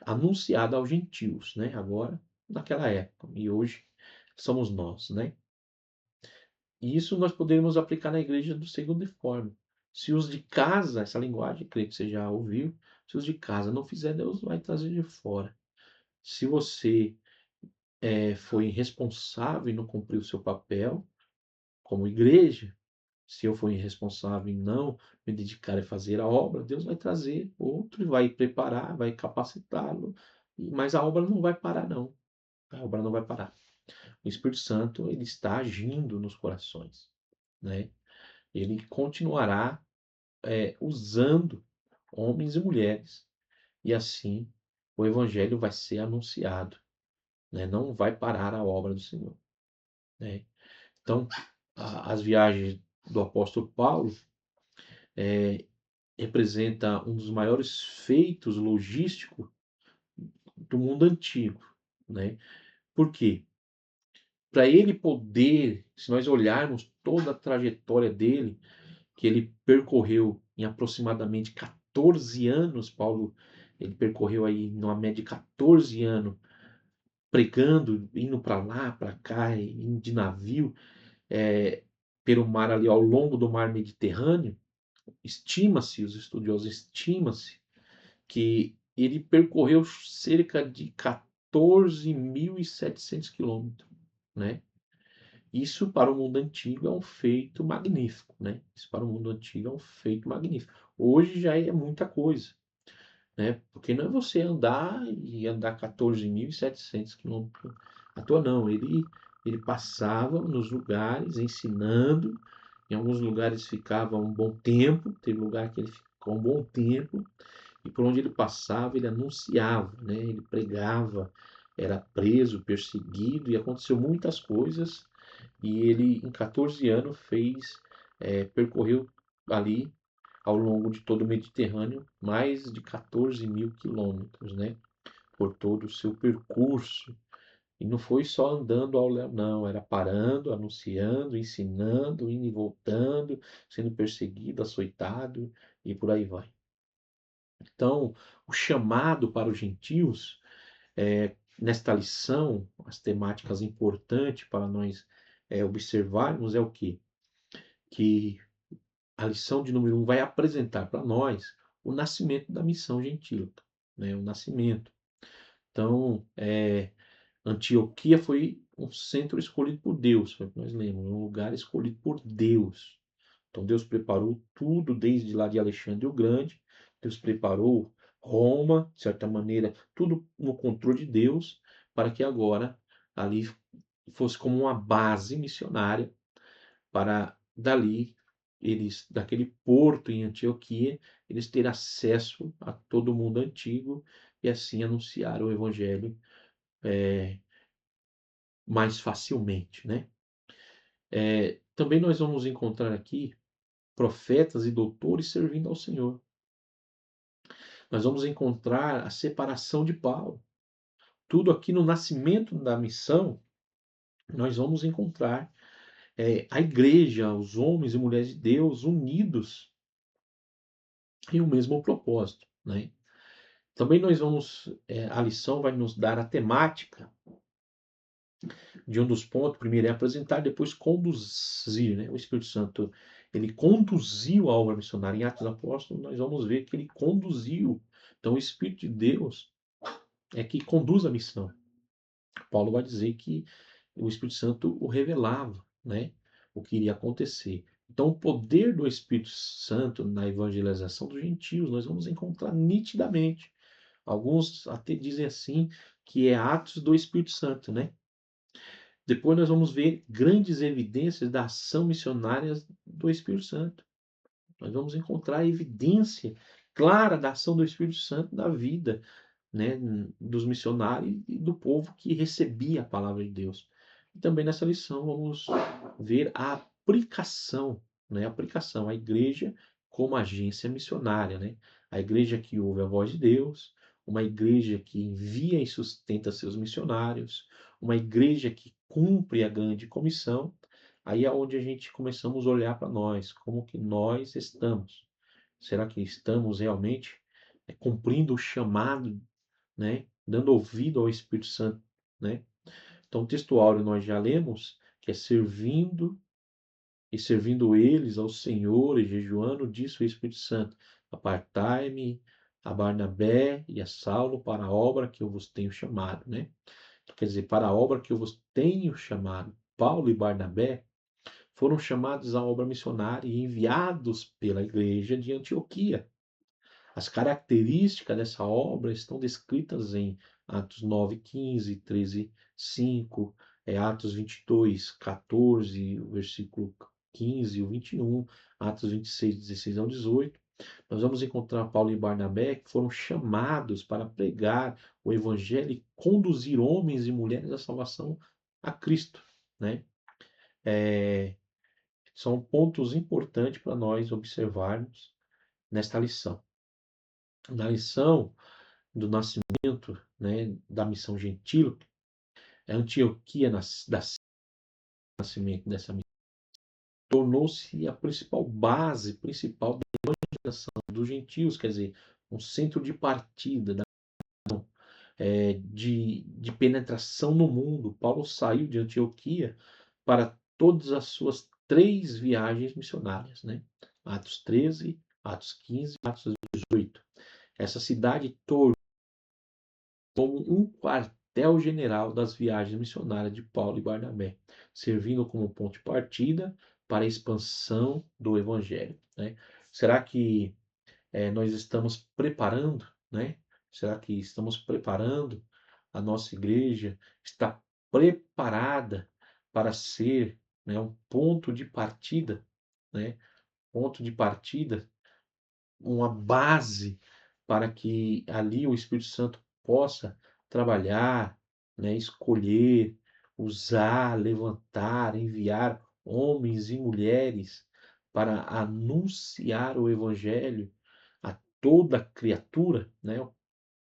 anunciado aos gentios, né? Agora, naquela época, e hoje somos nós, né? E isso nós podemos aplicar na igreja do segundo forma. Se os de casa, essa linguagem, creio que você já ouviu, se os de casa não fizer, Deus vai trazer de fora. Se você foi irresponsável e não cumpriu o seu papel como igreja, se eu for irresponsável em não me dedicar a fazer a obra, Deus vai trazer outro e vai preparar, vai capacitá-lo, mas a obra não vai parar, não. A obra não vai parar. O Espírito Santo ele está agindo nos corações, né? Ele continuará usando homens e mulheres, e assim o Evangelho vai ser anunciado, né? Não vai parar a obra do Senhor, né? Então, as viagens do apóstolo Paulo representa um dos maiores feitos logísticos do mundo antigo, né? Por quê? Para ele poder, se nós olharmos toda a trajetória dele, que ele percorreu em aproximadamente 14 anos, Paulo, ele percorreu aí numa média de 14 anos, pregando, indo para lá, para cá, indo de navio, pelo mar ali, ao longo do mar Mediterrâneo. Estima-se, os estudiosos estima-se, que ele percorreu cerca de 14.700 quilômetros, né? Isso para o mundo antigo é um feito magnífico, né? Isso para o mundo antigo é um feito magnífico. Hoje já é muita coisa, né? Porque não é você andar e andar 14.700 quilômetros à toa, não. Ele passava nos lugares ensinando, em alguns lugares ficava um bom tempo, teve lugar que ele ficou um bom tempo, e por onde ele passava, ele anunciava, né? Ele pregava, era preso, perseguido, e aconteceu muitas coisas. E ele, em 14 anos, percorreu ali, ao longo de todo o Mediterrâneo, mais de 14.000 quilômetros, né? Por todo o seu percurso. E não foi só andando ao léu, não, era parando, anunciando, ensinando, indo e voltando, sendo perseguido, açoitado e por aí vai. Então, o chamado para os gentios nesta lição, as temáticas importantes para nós observarmos é o quê? Que a lição de número 1 vai apresentar para nós o nascimento da missão gentílica, né? O nascimento. Então, Antioquia foi um centro escolhido por Deus, foi o que nós lemos, um lugar escolhido por Deus. Então Deus preparou tudo desde lá de Alexandre o Grande, Deus preparou Roma, de certa maneira, tudo no controle de Deus, para que agora ali fosse como uma base missionária para dali eles, daquele porto em Antioquia, eles terem acesso a todo o mundo antigo e assim anunciar o evangelho mais facilmente, né? Também nós vamos encontrar aqui profetas e doutores servindo ao Senhor. Nós vamos encontrar a separação de Paulo. Tudo aqui no nascimento da missão, nós vamos encontrar a igreja, os homens e mulheres de Deus unidos em um mesmo propósito, né? Também nós vamos, a lição vai nos dar a temática de um dos pontos, primeiro é apresentar, depois conduzir, né? O Espírito Santo, ele conduziu a obra missionária em Atos dos Apóstolos, nós vamos ver que ele conduziu. Então, o Espírito de Deus é que conduz a missão. Paulo vai dizer que o Espírito Santo o revelava, né? O que iria acontecer. Então, o poder do Espírito Santo na evangelização dos gentios, nós vamos encontrar nitidamente. Alguns até dizem assim que é Atos do Espírito Santo, né? Depois nós vamos ver grandes evidências da ação missionária do Espírito Santo. Nós vamos encontrar a evidência clara da ação do Espírito Santo na vida, né, dos missionários e do povo que recebia a palavra de Deus. E também nessa lição vamos ver a aplicação, né, a aplicação, a igreja como agência missionária, né? A igreja que ouve a voz de Deus, uma igreja que envia e sustenta seus missionários, uma igreja que cumpre a grande comissão. Aí é onde a gente começamos a olhar para nós, como que nós estamos. Será que estamos realmente cumprindo o chamado, né? Dando ouvido ao Espírito Santo, né? Então, o texto áureo nós já lemos, que é servindo eles ao Senhor e jejuando, disse o Espírito Santo: Apartai-me a Barnabé e a Saulo para a obra que eu vos tenho chamado, né? Quer dizer, para a obra que eu vos tenho chamado. Paulo e Barnabé foram chamados à obra missionária e enviados pela igreja de Antioquia. As características dessa obra estão descritas em Atos 9:15, 13:5, Atos 22:14, o versículo 15 e o 21, Atos 26:16 ao 18. Nós vamos encontrar Paulo e Barnabé que foram chamados para pregar o evangelho e conduzir homens e mulheres à salvação a Cristo, né? São pontos importantes para nós observarmos nesta lição. Na lição do nascimento, né, da missão gentil, a Antioquia nascimento dessa missão tornou-se a principal base, principal da evangelização dos gentios, quer dizer, um centro de partida, de penetração no mundo. Paulo saiu de Antioquia para todas as suas 3 viagens missionárias, né? Atos 13, Atos 15, Atos 18. Essa cidade tornou como um quartel-general das viagens missionárias de Paulo e Barnabé, servindo como ponto de partida para a expansão do evangelho, né? Será que nós estamos preparando, né? Será que estamos preparando a nossa igreja? Está preparada para ser, né, um ponto de partida, né? Ponto de partida, uma base para que ali o Espírito Santo possa trabalhar, né, escolher, usar, levantar, enviar homens e mulheres para anunciar o Evangelho a toda criatura, né?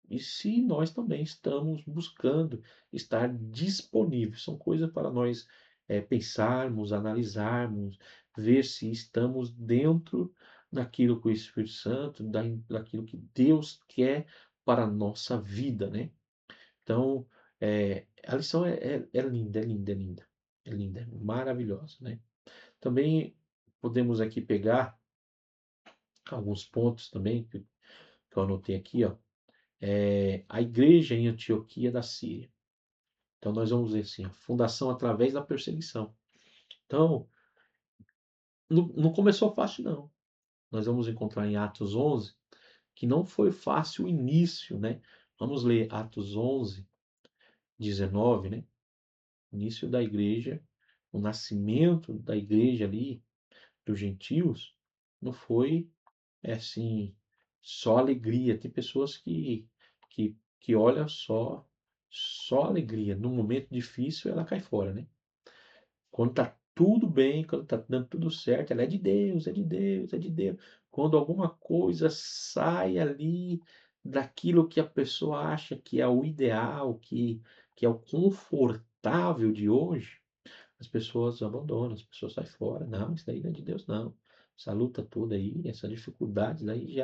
E se nós também estamos buscando estar disponíveis, são coisas para nós pensarmos, analisarmos, ver se estamos dentro daquilo que o Espírito Santo, daquilo que Deus quer para a nossa vida, né? Então, A lição é linda, é linda, é linda. É linda, é maravilhosa, né? Também podemos aqui pegar alguns pontos também que eu anotei aqui, ó. A igreja em Antioquia da Síria. Então nós vamos ver assim, a fundação através da perseguição. Então, não começou fácil, não. Nós vamos encontrar em Atos 11 que não foi fácil o início, né? Vamos ler Atos 11, 19, né? Início da igreja, o nascimento da igreja ali, dos gentios, não foi assim, só alegria. Tem pessoas que olham só alegria. No momento difícil, ela cai fora, né? Quando tá tudo bem, quando tá dando tudo certo, ela é de Deus, é de Deus, é de Deus. Quando alguma coisa sai ali daquilo que a pessoa acha que é o ideal, que é o confortável de hoje, as pessoas abandonam, as pessoas saem fora. Não, isso daí não é de Deus, não. Essa luta toda aí, essa dificuldade daí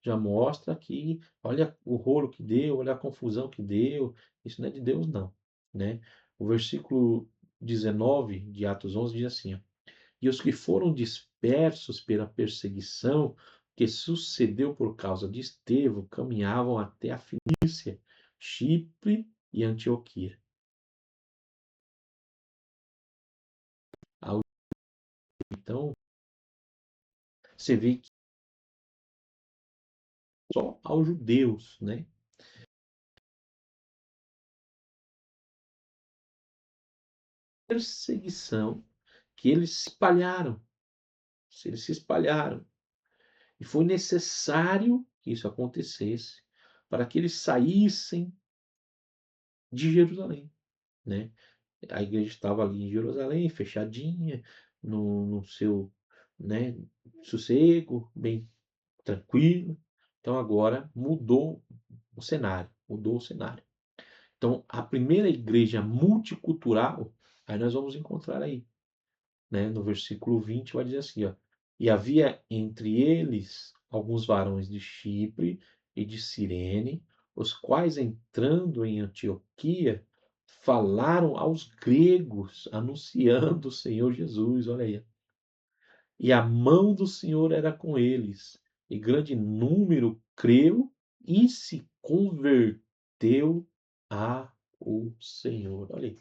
já mostra que, olha o rolo que deu, olha a confusão que deu. Isso não é de Deus, não, né? O versículo 19 de Atos 11 diz assim, ó, e os que foram dispersos pela perseguição que sucedeu por causa de Estevão caminhavam até a Fenícia, Chipre e Antioquia. Então, você vê que só aos judeus, né? Perseguição que eles se espalharam, eles se espalharam. E foi necessário que isso acontecesse para que eles saíssem de Jerusalém, né? A igreja estava ali em Jerusalém, fechadinha, no seu, né, sossego, bem tranquilo. Então agora mudou o cenário. Então a primeira igreja multicultural, aí nós vamos encontrar aí, né, no versículo 20 vai dizer assim, ó, e havia entre eles alguns varões de Chipre e de Cirene, os quais entrando em Antioquia falaram aos gregos, anunciando o Senhor Jesus, olha aí. E a mão do Senhor era com eles, e grande número creu e se converteu a o Senhor. Olha aí.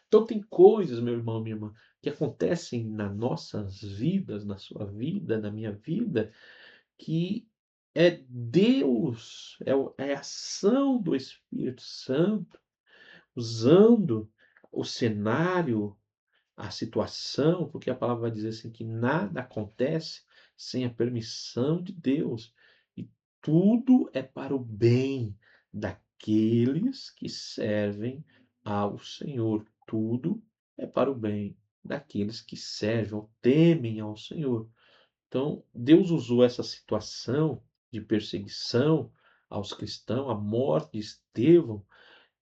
Então tem coisas, meu irmão, minha irmã, que acontecem nas nossas vidas, na sua vida, na minha vida, que é Deus, é a ação do Espírito Santo, usando o cenário, a situação, porque a palavra vai dizer assim que nada acontece sem a permissão de Deus. E tudo é para o bem daqueles que servem ao Senhor. Tudo é para o bem daqueles que servem ou temem ao Senhor. Então, Deus usou essa situação de perseguição aos cristãos, a morte de Estevão,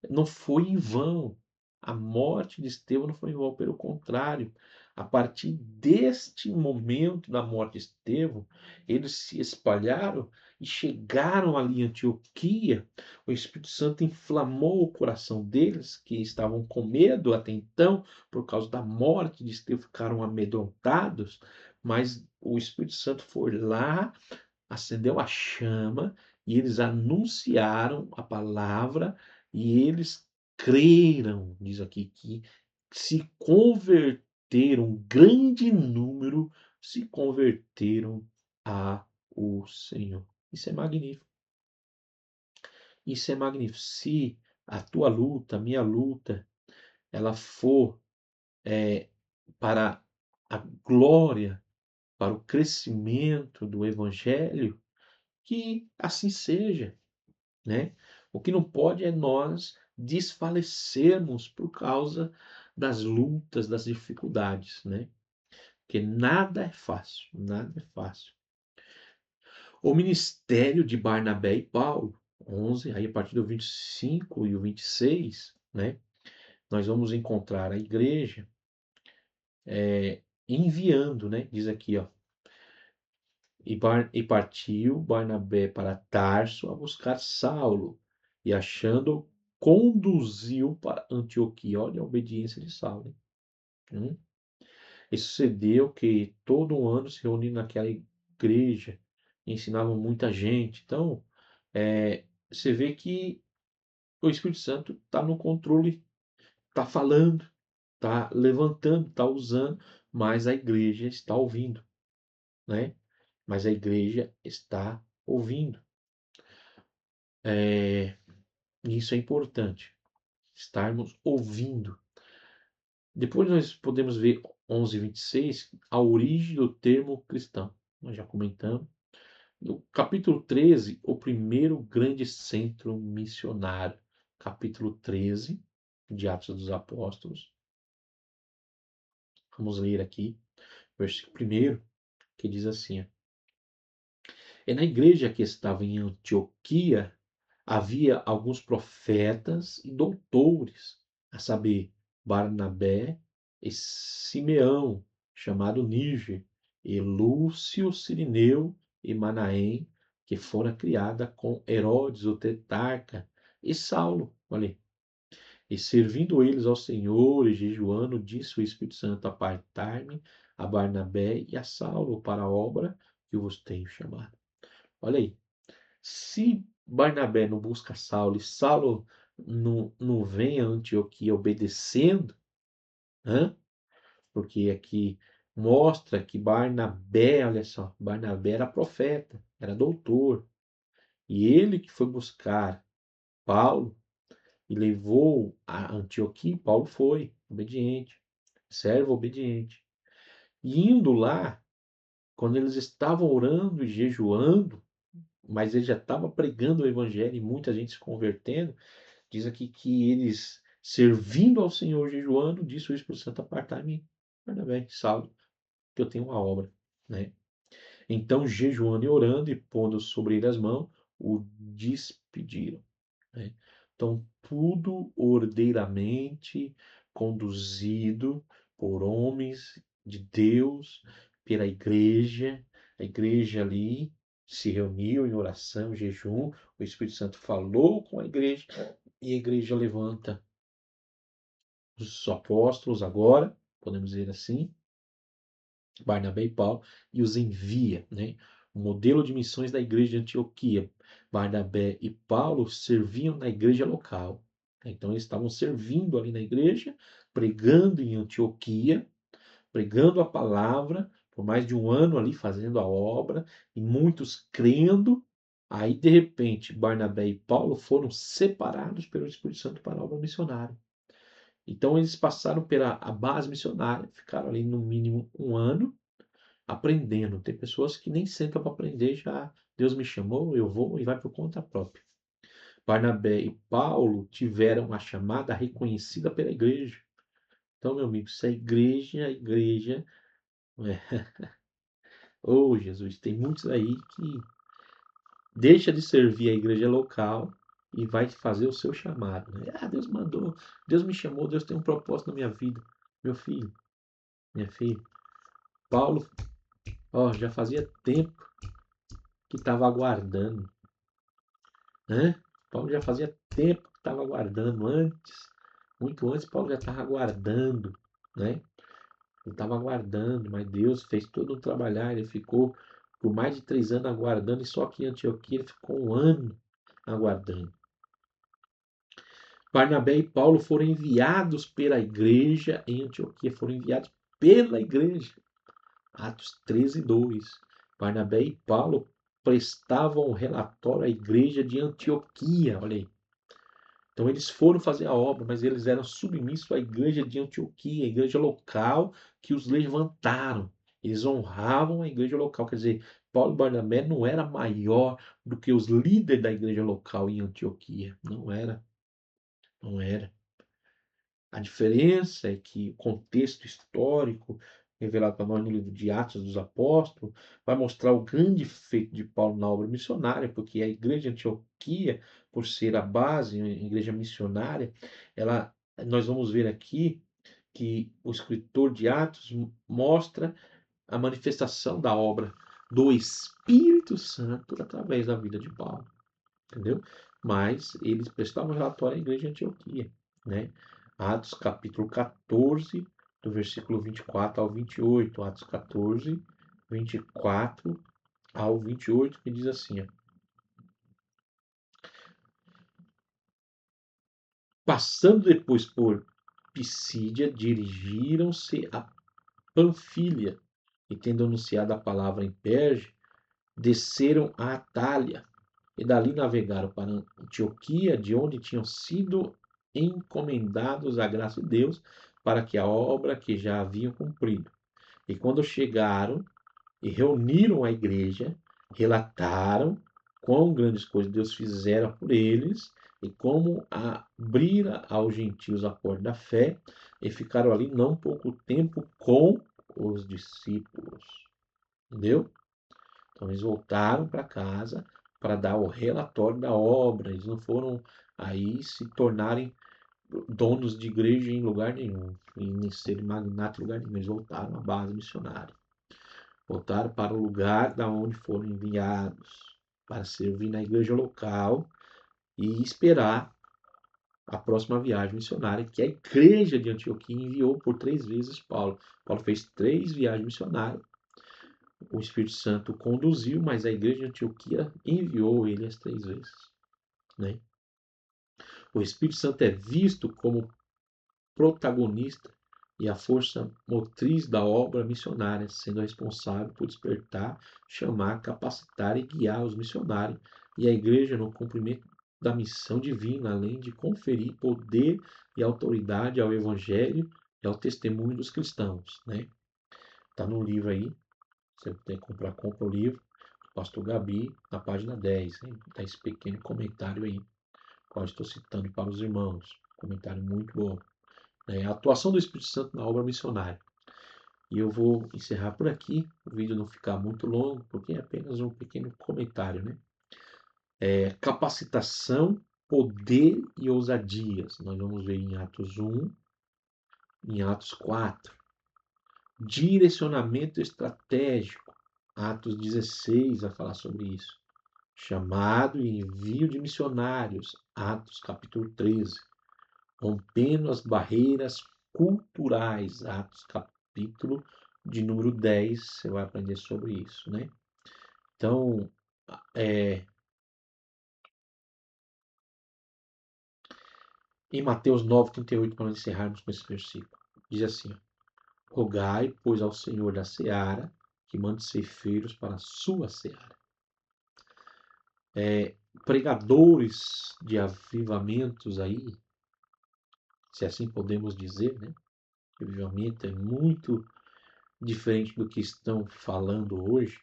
não foi em vão. A morte de Estevão não foi em vão, pelo contrário. A partir deste momento da morte de Estevão, eles se espalharam e chegaram ali em Antioquia. O Espírito Santo inflamou o coração deles, que estavam com medo até então, por causa da morte de Estevão, ficaram amedrontados. Mas o Espírito Santo foi lá, acendeu a chama e eles anunciaram a palavra e eles creram, diz aqui, que se converteram, um grande número se converteram a o Senhor. Isso é magnífico. Isso é magnífico. Se a tua luta, a minha luta, ela for para a glória, para o crescimento do Evangelho, que assim seja, né? O que não pode é nós desfalecermos por causa das lutas, das dificuldades, né? Porque nada é fácil, nada é fácil. O ministério de Barnabé e Paulo, 11, aí a partir do 25 e o 26, né? Nós vamos encontrar a igreja enviando, né? Diz aqui, ó. E partiu Barnabé para Tarso a buscar Saulo, e achando conduziu para Antioquia. Olha a obediência de Saulo. E sucedeu que todo ano se reuniam naquela igreja, ensinavam muita gente. Então, você vê que o Espírito Santo está no controle, está falando, está levantando, está usando, mas a igreja está ouvindo, né? Mas a igreja está ouvindo. Isso é importante, estarmos ouvindo. Depois nós podemos ver 11:26, a origem do termo cristão. Nós já comentamos. No capítulo 13, o primeiro grande centro missionário. Capítulo 13 de Atos dos Apóstolos. Vamos ler aqui, versículo 1, que diz assim: E na igreja que estava em Antioquia havia alguns profetas e doutores, a saber, Barnabé e Simeão, chamado Níger, e Lúcio Cirineu e Manaém, que fora criada com Herodes, o tetrarca, e Saulo, olha, e servindo eles ao Senhor e jejuando, disse o Espírito Santo: Apartai-me a Barnabé e a Saulo para a obra que eu vos tenho chamado. Olha aí, se Barnabé não busca Saulo e Saulo não vem a Antioquia obedecendo, né? Porque aqui mostra que Barnabé, olha só, Barnabé era profeta, era doutor. E ele que foi buscar Paulo e levou a Antioquia, Paulo foi obediente, servo obediente. E indo lá, quando eles estavam orando e jejuando, mas ele já estava pregando o evangelho e muita gente se convertendo, diz aqui que eles, servindo ao Senhor, jejuando, disse o Espírito Santo: Apartai-me, Barnabé, Saulo, que eu tenho uma obra, né? Então, jejuando e orando e pondo sobre ele as mãos, o despediram, né? Então, tudo ordeiramente conduzido por homens de Deus, pela igreja. A igreja ali se reuniu em oração, jejum, o Espírito Santo falou com a igreja e a igreja levanta os apóstolos agora, podemos dizer assim, Barnabé e Paulo, e os envia, né? O modelo de missões da igreja de Antioquia. Barnabé e Paulo serviam na igreja local. Então eles estavam servindo ali na igreja, pregando em Antioquia, pregando a palavra, por mais de um ano ali fazendo a obra, e muitos crendo. Aí, de repente, Barnabé e Paulo foram separados pelo Espírito Santo para a obra missionária. Então, eles passaram pela a base missionária, ficaram ali no mínimo um ano, aprendendo. Tem pessoas que nem sentam para aprender, já Deus me chamou, eu vou e vai por conta própria. Barnabé e Paulo tiveram a chamada reconhecida pela igreja. Então, meu amigo, se a igreja. Oh, Jesus, tem muitos aí que deixa de servir a igreja local e vai fazer o seu chamado, né? Ah, Deus mandou, Deus me chamou, Deus tem um propósito na minha vida. Meu filho, minha filha, Paulo, já fazia tempo que estava aguardando, né? Paulo já fazia tempo que estava aguardando antes, muito antes Paulo já estava aguardando, né? Ele estava aguardando, mas Deus fez todo o trabalhar, ele ficou por mais de 3 anos aguardando, e só aqui em Antioquia ele ficou um ano aguardando. Barnabé e Paulo foram enviados pela igreja em Antioquia, foram enviados pela igreja. Atos 13:2. Barnabé e Paulo prestavam o relatório à igreja de Antioquia, olha aí. Então eles foram fazer a obra, mas eles eram submissos à igreja de Antioquia, a igreja local que os levantaram. Eles honravam a igreja local, quer dizer, Paulo e Barnabé não era maior do que os líderes da igreja local em Antioquia. Não era, não era. A diferença é que o contexto histórico revelado para nós no livro de Atos dos Apóstolos vai mostrar o grande feito de Paulo na obra missionária, porque a igreja de Antioquia, por ser a base, a igreja missionária, nós vamos ver aqui que o escritor de Atos mostra a manifestação da obra do Espírito Santo através da vida de Paulo. Entendeu? mas eles prestavam relatório à igreja de Antioquia, né? Atos capítulo 14, do versículo 24 ao 28, Atos 14, 24 ao 28, que diz assim, ó, passando depois por Pisídia, dirigiram-se a Panfilha, e tendo anunciado a palavra em Perge, desceram a Atália, e dali navegaram para Antioquia, de onde tinham sido encomendados à graça de Deus para que a obra que já haviam cumprido. E quando chegaram e reuniram a igreja, relataram quão grandes coisas Deus fizera por eles e como abrira aos gentios a porta da fé, e ficaram ali não pouco tempo com os discípulos. Entendeu? Então eles voltaram para casa para dar o relatório da obra. Eles não foram aí se tornarem donos de igreja em lugar nenhum, e nem serem magnatas em lugar nenhum. Eles voltaram à base missionária. Voltaram para o lugar da onde foram enviados, para servir na igreja local e esperar a próxima viagem missionária que a igreja de Antioquia enviou por 3 vezes Paulo. Paulo fez 3 viagens missionárias. O Espírito Santo conduziu, mas a igreja de Antioquia enviou ele as 3 vezes, né? O Espírito Santo é visto como protagonista e a força motriz da obra missionária, sendo responsável por despertar, chamar, capacitar e guiar os missionários e a igreja no cumprimento da missão divina, além de conferir poder e autoridade ao evangelho e ao testemunho dos cristãos, né? Tá no livro aí, você tem que comprar, compra o livro do Pastor Gabi, na página 10, hein? Tá esse pequeno comentário aí, qual estou citando para os irmãos. Comentário muito bom. A atuação do Espírito Santo na obra missionária. E eu vou encerrar por aqui, o vídeo não ficar muito longo, porque é apenas um pequeno comentário, né? Capacitação, poder e ousadias. Nós vamos ver em Atos 1, em Atos 4. Direcionamento estratégico. Atos 16 vai falar sobre isso. Chamado e envio de missionários. Atos capítulo 13. Rompendo as barreiras culturais. Atos capítulo de número 10. Você vai aprender sobre isso, né? Então, em Mateus 9:38, para nós encerrarmos com esse versículo, diz assim: rogai, pois, ao Senhor da seara que mande ceifeiros para a sua seara. Pregadores de avivamentos aí, se assim podemos dizer, né? Avivamento é muito diferente do que estão falando hoje.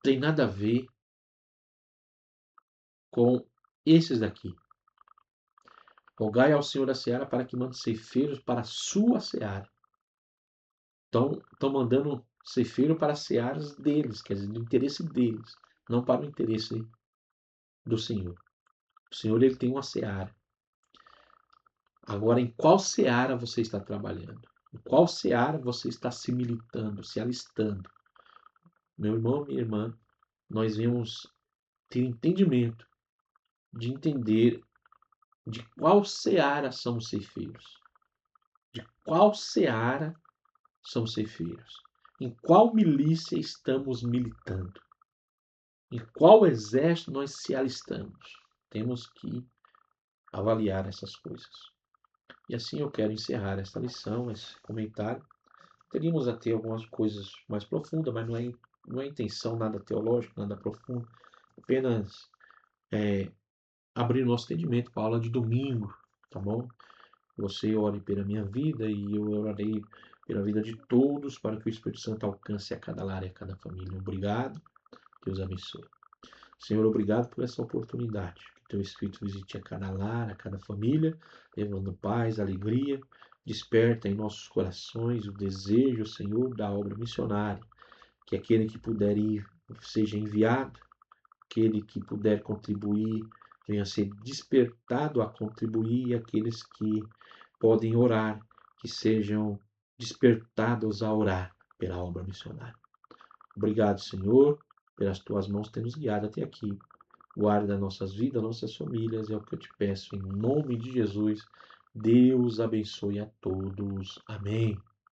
Tem nada a ver com esses daqui. Rogai ao Senhor da seara para que mande ceifeiros para a sua seara. Estão mandando ceifeiro para as searas deles, quer dizer, do interesse deles, não para o interesse do Senhor. O Senhor, ele tem uma seara. Agora, em qual seara você está trabalhando? Em qual seara você está se militando, se alistando? Meu irmão, minha irmã, nós vamos ter entendimento de entender de qual seara são os ceifeiros. De qual seara são os ceifeiros. Em qual milícia estamos militando. Em qual exército nós se alistamos. Temos que avaliar essas coisas. E assim eu quero encerrar esta lição, esse comentário. Teríamos a ter algumas coisas mais profundas, mas não é intenção nada teológico, nada profundo. Apenas abrir nosso entendimento para a aula de domingo, tá bom? Você ore pela minha vida e eu orarei pela vida de todos para que o Espírito Santo alcance a cada lar e a cada família. Obrigado. Deus abençoe. Senhor, obrigado por essa oportunidade. Que teu Espírito visite a cada lar, a cada família, levando paz, alegria. Desperta em nossos corações o desejo, Senhor, da obra missionária. Que aquele que puder ir seja enviado, aquele que puder contribuir venha a ser despertado a contribuir, e aqueles que podem orar, que sejam despertados a orar pela obra missionária. Obrigado, Senhor. pelas tuas mãos tem nos guiado até aqui. Guarda nossas vidas, nossas famílias, é o que eu te peço em nome de Jesus. Deus abençoe a todos. Amém.